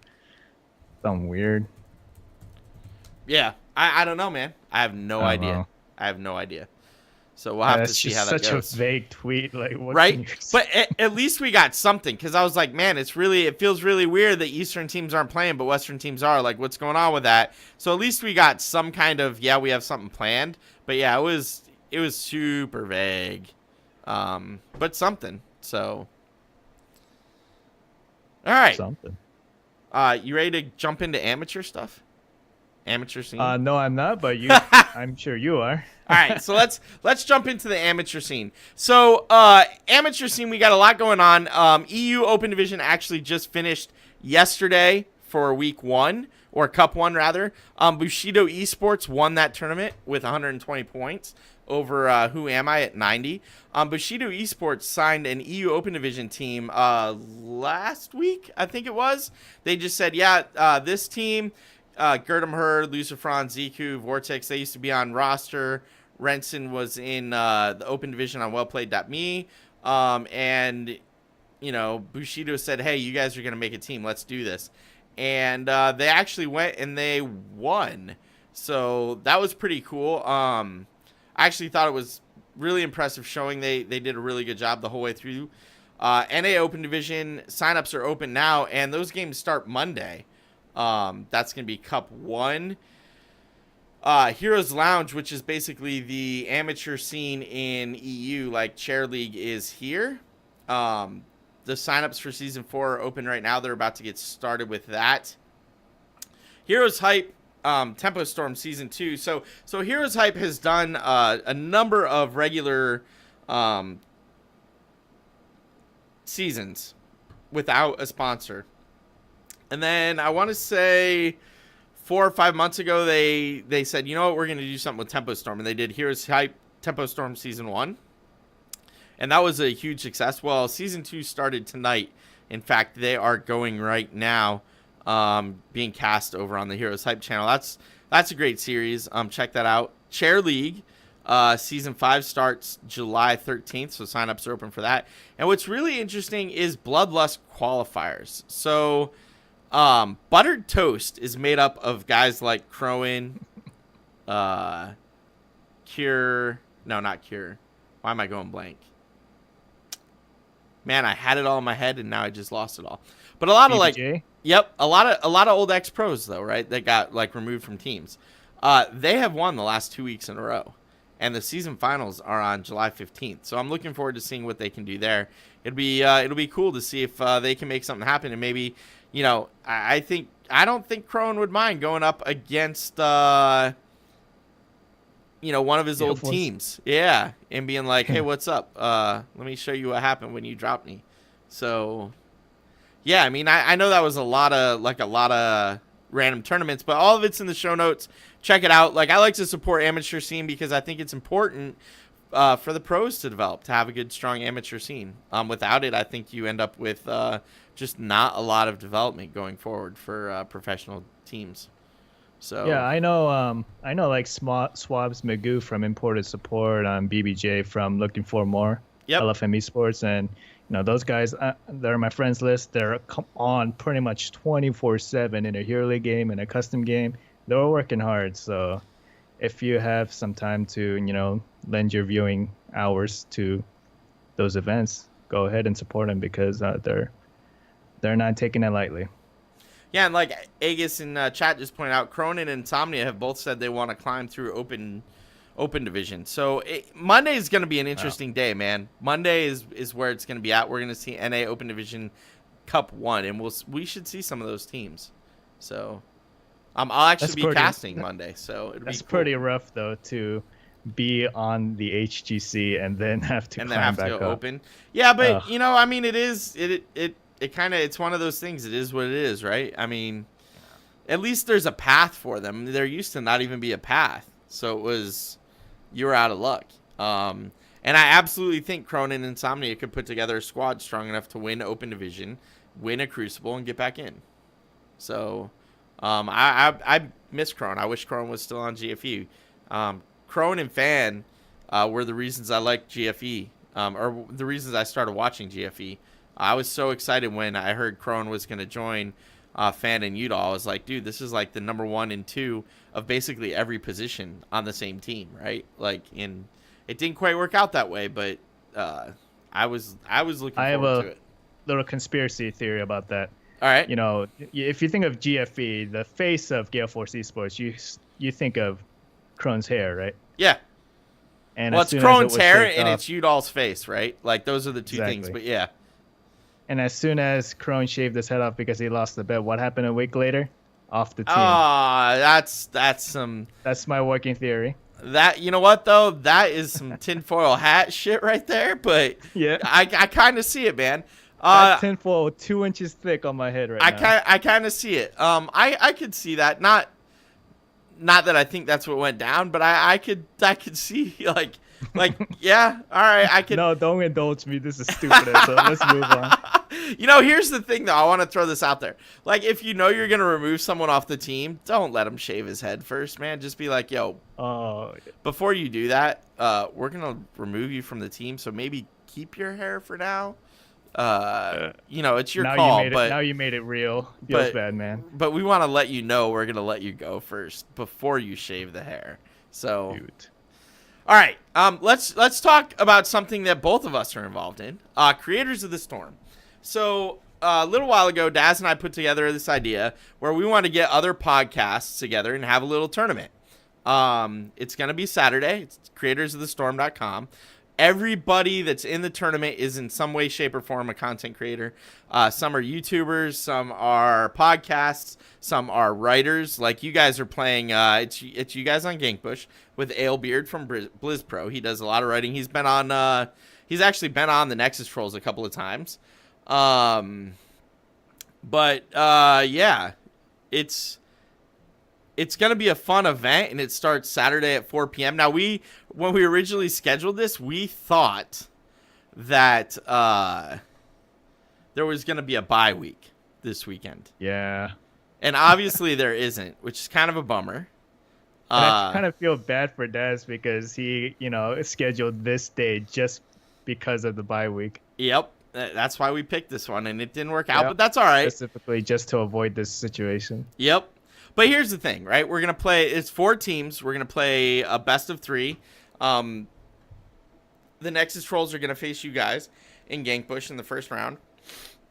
something weird. Yeah, I don't know, man. I have no idea. I have no idea. So we'll have to see how that goes. That's such a vague tweet, like, what right? But at least we got something, because I was like, man, it feels really weird that Eastern teams aren't playing, but Western teams are. Like, what's going on with that? So at least we got some kind of, we have something planned. But yeah, it was super vague, but something. So, all right, something. You ready to jump into amateur stuff? Amateur scene. No, I'm not, but you, I'm sure you are. All right, so let's jump into the amateur scene. So amateur scene, we got a lot going on. EU Open Division actually just finished yesterday for week 1, or Cup 1 rather. Bushido eSports won that tournament with 120 points over Who Am I at 90. Bushido eSports signed an EU Open Division team last week, I think it was. They just said, yeah, this team, Gerdem Herd, Lucifron, Ziku, Vortex, they used to be on roster. Renson was in the Open Division on wellplayed.me. And, you know, Bushido said, hey, you guys are going to make a team. Let's do this. And they actually went and they won. So that was pretty cool. I actually thought it was really impressive showing. They did a really good job the whole way through. NA Open Division signups are open now, and those games start Monday. That's going to be Cup 1. Heroes Lounge, which is basically the amateur scene in EU, like Chair League is here. The signups for Season 4 are open right now. They're about to get started with that. Heroes Hype, Tempo Storm Season 2. So Heroes Hype has done a number of regular seasons without a sponsor. And then I want to say 4 or 5 months ago, they said, you know what, we're going to do something with Tempo Storm. And they did Heroes Hype Tempo Storm Season 1. And that was a huge success. Well, Season 2 started tonight. In fact, they are going right now, being cast over on the Heroes Hype channel. That's a great series. Check that out. Chair League, Season 5 starts July 13th, so signups are open for that. And what's really interesting is Bloodlust qualifiers. So Buttered Toast is made up of guys like Crowan, Cure. No, not Cure. Why am I going blank? Man, I had it all in my head and now I just lost it all. But a lot of BBJ? a lot of old ex-pros though, right? That got like removed from teams. They have won the last 2 weeks in a row, and the season finals are on July 15th. So I'm looking forward to seeing what they can do there. It'll be cool to see if they can make something happen, and maybe, you know, I don't think Crowan would mind going up against you know, one of his old teams. Yeah. And being like, hey, what's up? Let me show you what happened when you dropped me. So, yeah, I mean, I know that was a lot of random tournaments, but all of it's in the show notes. Check it out. Like, I like to support amateur scene because I think it's important for the pros to develop, to have a good, strong amateur scene. Without it, I think you end up with just not a lot of development going forward for professional teams. So yeah, I know like Swabs Magoo from Imported Support, BBJ from Looking for More, yep. LFM Esports, and you know those guys. They're my friends list. They're on pretty much 24/7 in a Hero League game and a custom game. They're working hard. So if you have some time to, you know, lend your viewing hours to those events, go ahead and support them because they're not taking it lightly. Yeah, and like Aegis in chat just pointed out, Cronin and Insomnia have both said they want to climb through open division. So Monday is going to be an interesting day, man. Monday is where it's going to be at. We're going to see NA Open Division Cup 1, and we should see some of those teams. So I'll actually be casting Monday, so it'll be cool. Pretty rough though to be on the HGC and then have to climb back up. Open. Yeah, but you know, I mean, it's one of those things. It is what it is, right? I mean, at least there's a path for them. There used to not even be a path, so you were out of luck. And I absolutely think Cronin and Insomnia could put together a squad strong enough to win Open Division, win a Crucible, and get back in. So I miss Cronin. I wish Cronin was still on GFE. Cronin and Fan were the reasons I liked GFE, or the reasons I started watching GFE. I was so excited when I heard Crowan was going to join Fan and Udall. I was like, dude, this is like the number 1 and 2 of basically every position on the same team, right? Like, it didn't quite work out that way, but I was looking forward to it. I have a little conspiracy theory about that. All right. You know, if you think of GFE, the face of Gale Force Esports, you think of Crowan's hair, right? Yeah. And well, it's Crowan's hair and it's Udall's face, right? Like, those are the two things, but yeah. And as soon as Crowan shaved his head off because he lost the bet, what happened a week later? off the team. That's some. That's my working theory. That, you know what though, that is some tinfoil hat shit right there. But Yeah. I kind of see it, man. That tinfoil 2 inches thick on my head right now. I kind of see it. I could see that. Not that I think that's what went down, but I could see like yeah. All right, I could. No, don't indulge me. This is stupid. So let's move on. You know, here's the thing though. I want to throw this out there. Like, if you know you're gonna remove someone off the team, don't let him shave his head first, man. Just be like, yo. Oh. Before you do that, we're gonna remove you from the team. So maybe keep your hair for now. You know, it's your call. Now you made it real. Feels bad, man. But we want to let you know we're gonna let you go first before you shave the hair. So. Dude. All right, let's talk about something that both of us are involved in. Creators of the Storm. So a little while ago, Daz and I put together this idea where we want to get other podcasts together and have a little tournament. It's going to be Saturday. It's creatorsofthestorm.com. Everybody that's in the tournament is in some way, shape, or form a content creator. Some are YouTubers, some are podcasts, some are writers. Like you guys are playing. It's you guys on Gankbush with Alebeard from BlizzPro. He does a lot of writing. He's been on. He's actually been on the Nexus Trolls a couple of times. Yeah, it's going to be a fun event, and it starts Saturday at 4 p.m. Now, when we originally scheduled this, we thought that there was going to be a bye week this weekend. Yeah. And obviously there isn't, which is kind of a bummer. I kind of feel bad for Daz because he, scheduled this day just because of the bye week. Yep. That's why we picked this one, and it didn't work out, but that's all right. Specifically just to avoid this situation. Yep. But here's the thing, right? We're going to play, it's 4 teams. We're going to play a best of 3. The Nexus Trolls are going to face you guys in Gankbush in the first round.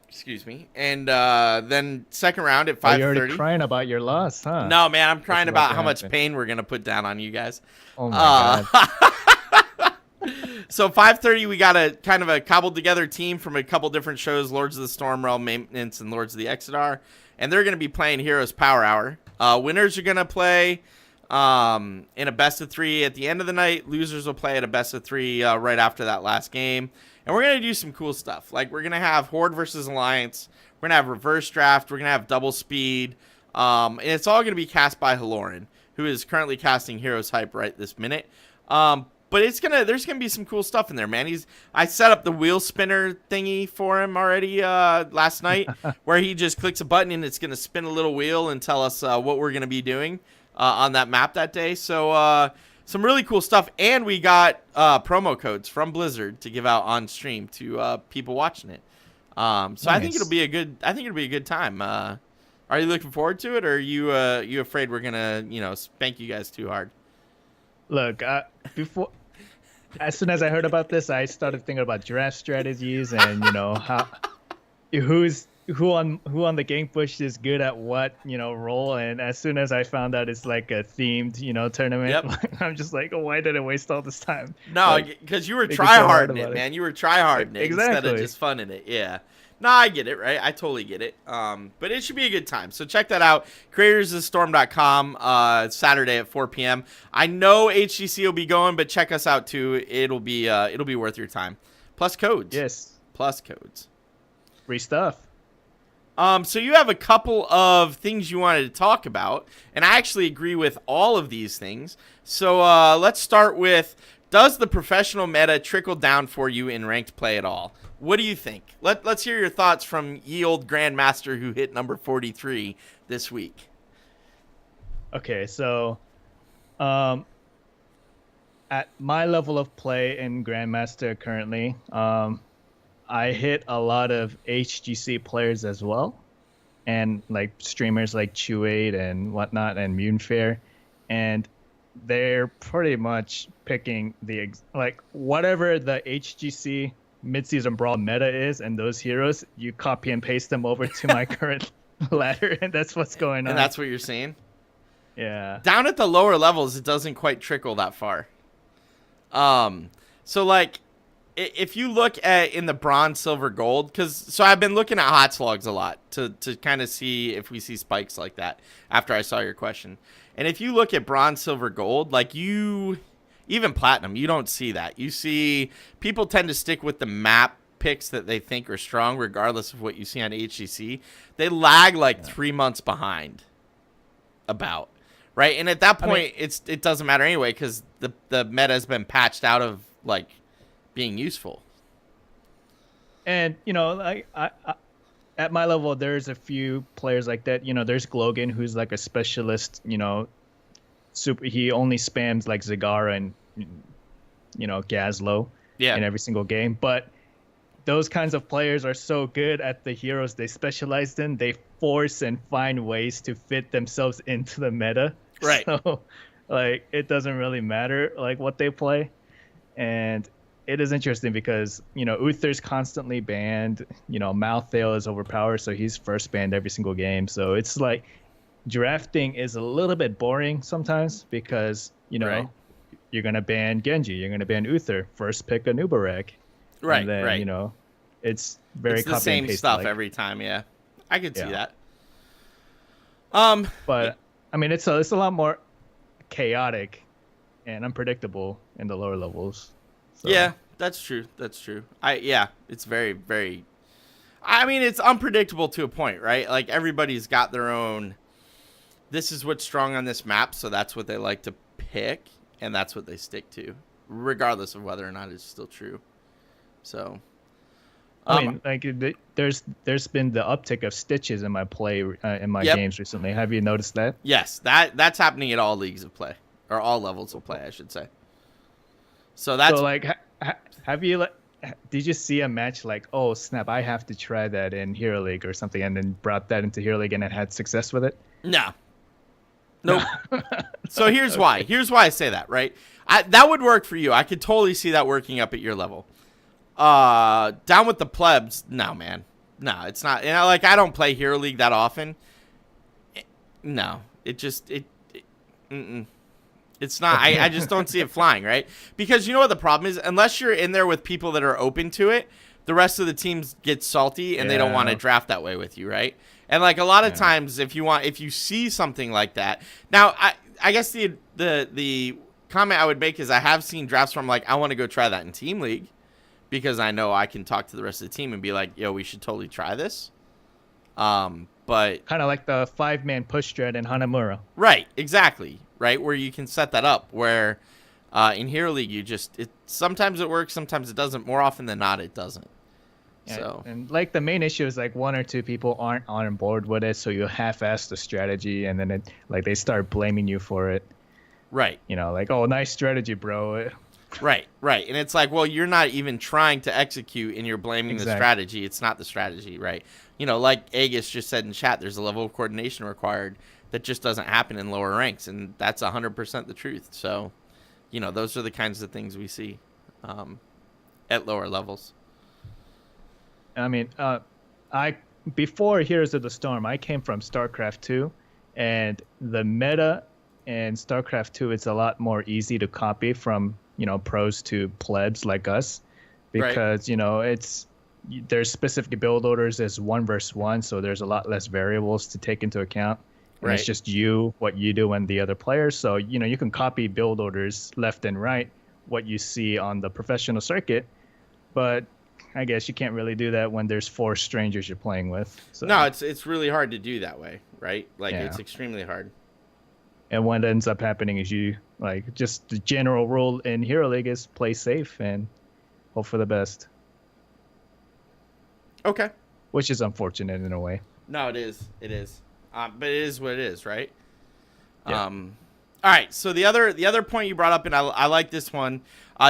Excuse me. And then second round at 5:30. You're already crying about your loss, huh? No, man, I'm crying about how much pain we're going to put down on you guys. Oh, my God. So 5:30, we got a kind of a cobbled together team from a couple different shows, Lords of the Storm Realm Maintenance and Lords of the Exodar. And they're going to be playing Heroes Power Hour. Winners are going to play in a best of 3 at the end of the night. Losers will play at a best of 3 right after that last game. And we're going to do some cool stuff. Like, we're going to have Horde versus Alliance. We're going to have reverse draft. We're going to have double speed. And it's all going to be cast by Haloran, who is currently casting Heroes Hype right this minute. But there's gonna be some cool stuff in there, man. I set up the wheel spinner thingy for him already last night, where he just clicks a button and it's gonna spin a little wheel and tell us what we're gonna be doing on that map that day. So some really cool stuff, and we got promo codes from Blizzard to give out on stream to people watching it. So nice. I think it'll be a good time. Are you looking forward to it, or are you afraid we're gonna spank you guys too hard? Look, as soon as I heard about this, I started thinking about draft strategies and how who on the Gankbush is good at what role. And as soon as I found out it's like a themed tournament, yep. I'm just like, oh, why did I waste all this time? No, because you were tryharding it, man. You were tryharding it instead of just funning it. Yeah. No, I get it, right? I totally get it. But it should be a good time. So check that out. creatorsofthestorm.com, Saturday at 4 p.m. I know HGC will be going, but check us out too. It'll be worth your time. Plus codes. Yes. Plus codes. Free stuff. So you have a couple of things you wanted to talk about, and I actually agree with all of these things. So let's start with, does the professional meta trickle down for you in ranked play at all? What do you think? Let's hear your thoughts from ye old Grandmaster who hit number 43 this week. Okay, so at my level of play in Grandmaster currently, I hit a lot of HGC players as well, and like streamers like LiQuiuD and whatnot and Munefair, and they're pretty much picking whatever the HGC mid-season Brawl meta is, and those heroes, you copy and paste them over to my current ladder, and that's what's going on. And that's what you're saying? Yeah. Down at the lower levels, it doesn't quite trickle that far. So like, if you look at in the bronze, silver, gold, so I've been looking at hot slugs a lot to kind of see if we see spikes like that after I saw your question. And if you look at bronze, silver, gold, like even platinum, you don't see that. You see people tend to stick with the map picks that they think are strong, regardless of what you see on HGC. They lag like 3 months behind about, right? And at that point, it doesn't matter anyway, because the meta has been patched out of like being useful. And like I at my level, there's a few players like that. There's Glogan, who's like a specialist. Super. He only spams like Zagara and Gazlo in every single game. But those kinds of players are so good at the heroes they specialize in. They force and find ways to fit themselves into the meta. Right. So, like, it doesn't really matter like what they play, and it is interesting because Uther's constantly banned. Malthael is overpowered, so he's first banned every single game. So it's like drafting is a little bit boring sometimes because Right. you're gonna ban Genji, you're gonna ban Uther, first pick a Nubarek, Right. and then Right. it's very It's the copy same and paste stuff like. every time. Yeah, I could see Yeah. that. But I mean, it's a lot more chaotic and unpredictable in the lower levels. So. Yeah, that's true. That's true. It's very, very. I mean, it's unpredictable to a point, right? Like everybody's got their own. This is what's strong on this map, so that's what they like to pick, and that's what they stick to, regardless of whether or not it's still true. So. I mean, like there's been the uptick of stitches in my play in my games recently. Have you noticed that? Yes, that's happening at all leagues of play, or all levels of play, I should say. So that's so like, have you did you see a match like, oh snap, I have to try that in Hero League or something, and then brought that into Hero League and it had success with it? No. Nope. So here's why. Here's why I say that, right? That would work for you. I could totally see that working up at your level. Down with the plebs, no, man. No, it's not. Like, I don't play Hero League that often. No. It's not. I just don't see it flying, right? Because you know what the problem is? Unless you're in there with people that are open to it, the rest of the teams get salty and they don't want to draft that way with you, right? And like a lot of times, if you see something like that, now I guess the comment I would make is I have seen drafts where I'm like, I want to go try that in Team League because I know I can talk to the rest of the team and be like, yo, we should totally try this. But kind of like the 5-man push dread in Hanamura. Right, exactly. Right, where you can set that up. Where in Hero League, sometimes it works, sometimes it doesn't. More often than not, it doesn't. So and like the main issue is like 1 or 2 people aren't on board with it, so you half-ass the strategy, and then they start blaming you for it. Right. Like, oh, nice strategy, bro. Right. And it's like, well, you're not even trying to execute, and you're blaming the strategy. It's not the strategy, right? Like Aegis just said in chat, there's a level of coordination required that just doesn't happen in lower ranks, and that's 100% the truth. So, those are the kinds of things we see at lower levels. I mean, before Heroes of the Storm, I came from StarCraft 2, and the meta in StarCraft 2, it's a lot more easy to copy from, pros to plebs like us, because, there's specific build orders as 1 versus 1, so there's a lot less variables to take into account. And it's just what you do, and the other players. So, you can copy build orders left and right, what you see on the professional circuit, but I guess you can't really do that when there's 4 strangers you're playing with. So. No, it's really hard to do that way, right? Like, it's extremely hard. And what ends up happening is just the general rule in Hero League is play safe and hope for the best. Okay. Which is unfortunate in a way. No, it is. It is. But it is what it is, right? Yeah. All right. So the other point you brought up, and I like this one.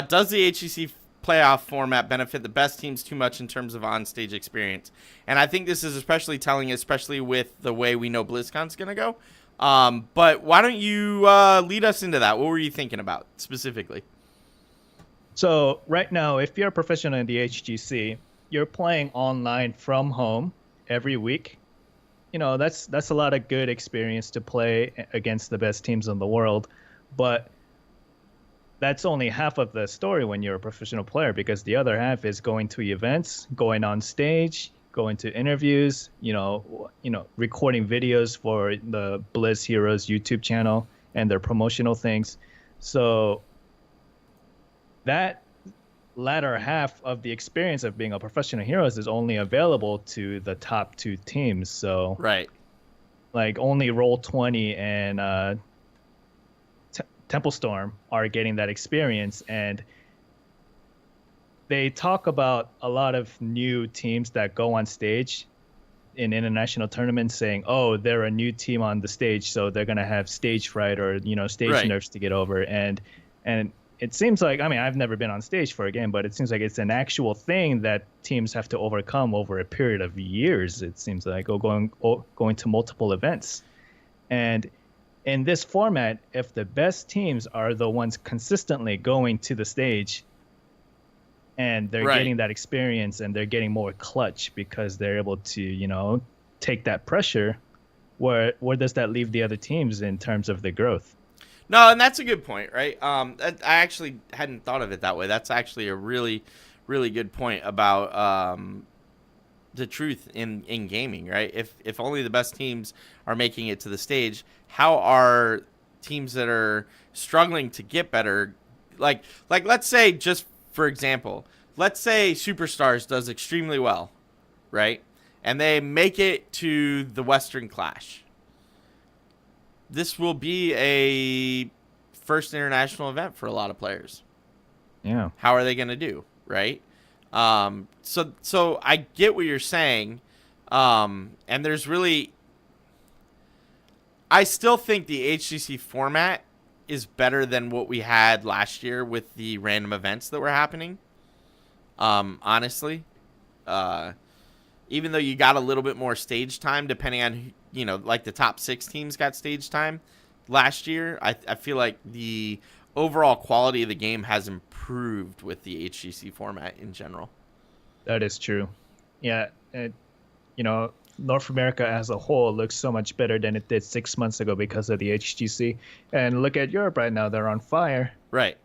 Does the HGC playoff format benefit the best teams too much in terms of on-stage experience? And I think this is especially telling, especially with the way we know BlizzCon's going to go. But why don't you lead us into that? What were you thinking about specifically? So right now, if you're a professional in the HGC, you're playing online from home every week. That's a lot of good experience to play against the best teams in the world. But that's only half of the story when you're a professional player, because the other half is going to events, going on stage, going to interviews, recording videos for the Blizz Heroes YouTube channel and their promotional things. So that latter half of the experience of being a professional heroes is only available to the top 2 teams. So Right. like only Roll20 and Temple Storm are getting that experience, and they talk about a lot of new teams that go on stage in international tournaments saying, oh, they're a new team on the stage, so they're going to have stage fright or, stage Right. nerves to get over. And it seems like, I mean, I've never been on stage for a game, but it seems like it's an actual thing that teams have to overcome over a period of years, it seems like, going to multiple events. And in this format, if the best teams are the ones consistently going to the stage and they're Right. getting that experience and they're getting more clutch because they're able to, take that pressure, where does that leave the other teams in terms of the growth? No, and that's a good point, right? I actually hadn't thought of it that way. That's actually a really, really good point about the truth in gaming, right? If only the best teams are making it to the stage, how are teams that are struggling to get better, like let's say, just for example, let's say Superstars does extremely well, right? And they make it to the Western Clash. This will be a first international event for a lot of players. Yeah. How are they going to do, right? So I get what you're saying, and there's really, I still think the HGC format is better than what we had last year with the random events that were happening. Honestly, even though you got a little bit more stage time, depending on, like the top 6 teams got stage time last year, I feel like the overall quality of the game has improved with the HGC format in general. That is true. Yeah. North America as a whole looks so much better than it did 6 months ago because of the HGC. And look at Europe right now. They're on fire. Right.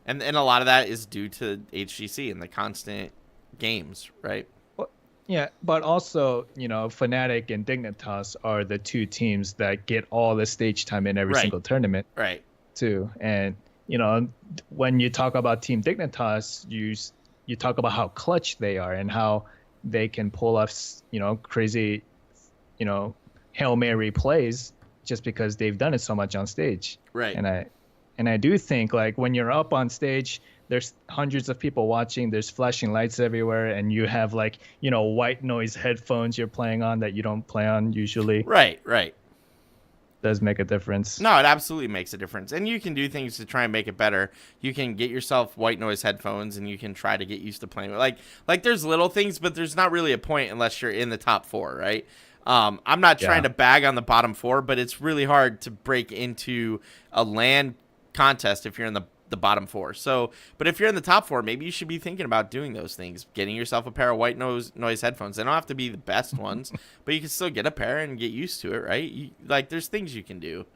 And a lot of that is due to HGC and the constant games, right? Yeah, but also, Fnatic and Dignitas are the 2 teams that get all the stage time in every Right. single tournament. Right. Too. And, when you talk about Team Dignitas, you talk about how clutch they are and how they can pull off, crazy, Hail Mary plays just because they've done it so much on stage. Right. And I do think, like, when you're up on stage, there's hundreds of people watching, there's flashing lights everywhere, and you have, like, white noise headphones you're playing on that you don't play on usually. Right. Does make a difference. No, it absolutely makes a difference. And you can do things to try and make it better. You can get yourself white noise headphones, and you can try to get used to playing. Like there's little things, but there's not really a point unless you're in the top 4, right? I'm not trying to bag on the bottom 4, but it's really hard to break into a LAN contest if you're in the bottom 4. So, but if you're in the top 4, maybe you should be thinking about doing those things, getting yourself a pair of white noise headphones. They don't have to be the best ones, but you can still get a pair and get used to it, right? There's things you can do.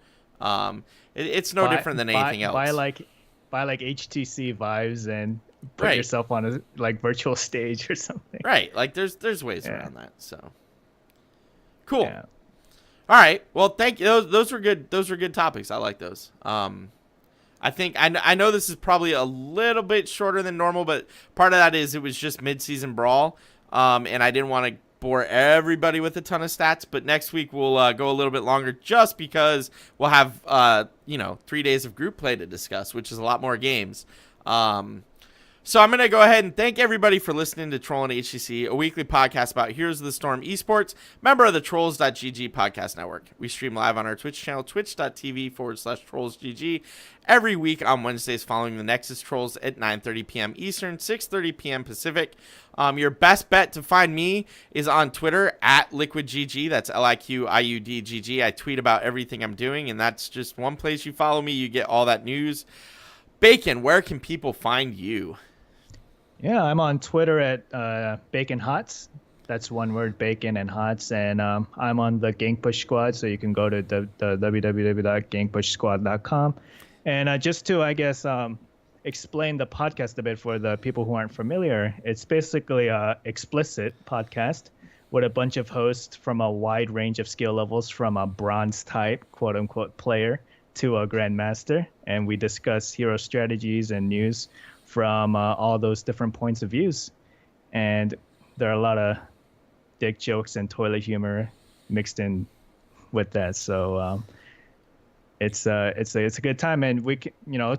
It's no different than anything else. Buy like HTC Vives and put Right. yourself on a virtual stage or something. Right. There's ways around that. So cool. Yeah. All right. Well, thank you. Those were good. Those were good topics. I like those. I think I know this is probably a little bit shorter than normal, but part of that is it was just mid-season Brawl, and I didn't want to bore everybody with a ton of stats. But next week we'll go a little bit longer, just because we'll have 3 days of group play to discuss, which is a lot more games. So I'm going to go ahead and thank everybody for listening to Trollin HGC, a weekly podcast about Heroes of the Storm eSports, member of the Trolls.gg podcast network. We stream live on our Twitch channel, twitch.tv/TrollsGG, every week on Wednesdays following the Nexus Trolls at 9:30 p.m. Eastern, 6:30 p.m. Pacific. Your best bet to find me is on Twitter at LiQuidGG. That's LiQiuDGG. I tweet about everything I'm doing, and that's just one place you follow me. You get all that news. Bacon, where can people find you? Yeah, I'm on Twitter at Bacon Hots. That's one word, Bacon and Hots. And I'm on the Gang Push Squad, so you can go to the www.gangpushsquad.com. And just to, I guess, explain the podcast a bit for the people who aren't familiar, it's basically a explicit podcast with a bunch of hosts from a wide range of skill levels, from a bronze type, quote unquote, player to a grandmaster. And we discuss hero strategies and news from all those different points of views. And there are a lot of dick jokes and toilet humor mixed in with that. So it's a good time. And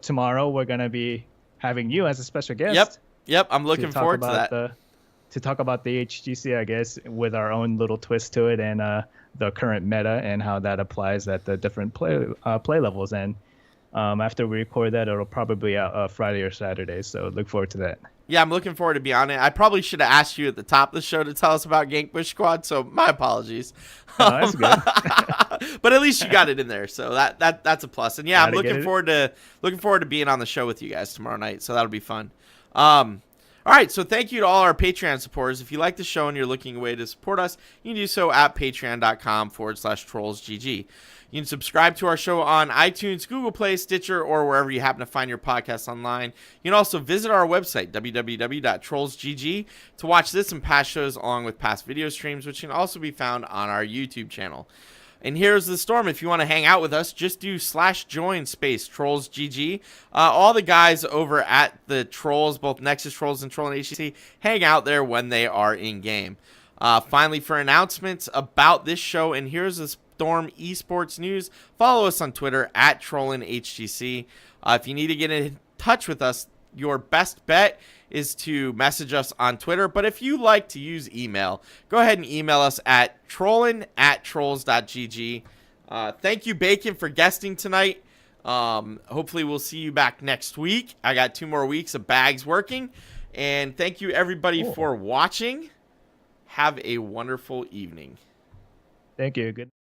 tomorrow we're going to be having you as a special guest. Yep. I'm looking forward to that. To talk about the HGC, I guess, with our own little twist to it, and the current meta and how that applies at the different play levels. And after we record that, it'll probably be out Friday or Saturday. So look forward to that. Yeah, I'm looking forward to be on it. I probably should have asked you at the top of the show to tell us about Gank Bush Squad, so my apologies. Oh, that's good. But at least you got it in there, so that's a plus. And yeah, I'm Gotta looking forward to being on the show with you guys tomorrow night. So that'll be fun. All right, so thank you to all our Patreon supporters. If you like the show and you're looking a way to support us, you can do so at patreon.com/TrollsGG. You can subscribe to our show on iTunes, Google Play, Stitcher, or wherever you happen to find your podcasts online. You can also visit our website, www.trollsgg, to watch this and past shows along with past video streams, which can also be found on our YouTube channel. And here's the storm. If you want to hang out with us, just do /join /TrollsGG. All the guys over at the Trolls, both Nexus Trolls and Trollin HGC, hang out there when they are in game. Finally, for announcements about this show, and here's the Storm eSports news, follow us on Twitter at Trollin HGC. If you need to get in touch with us, your best bet is to message us on Twitter. But if you like to use email, go ahead and email us at trollin@trolls.gg. Thank you, Bacon, for guesting tonight. Hopefully we'll see you back next week. I got 2 more weeks of Bahgz working. And thank you, everybody, for watching. Have a wonderful evening. Thank you. Good.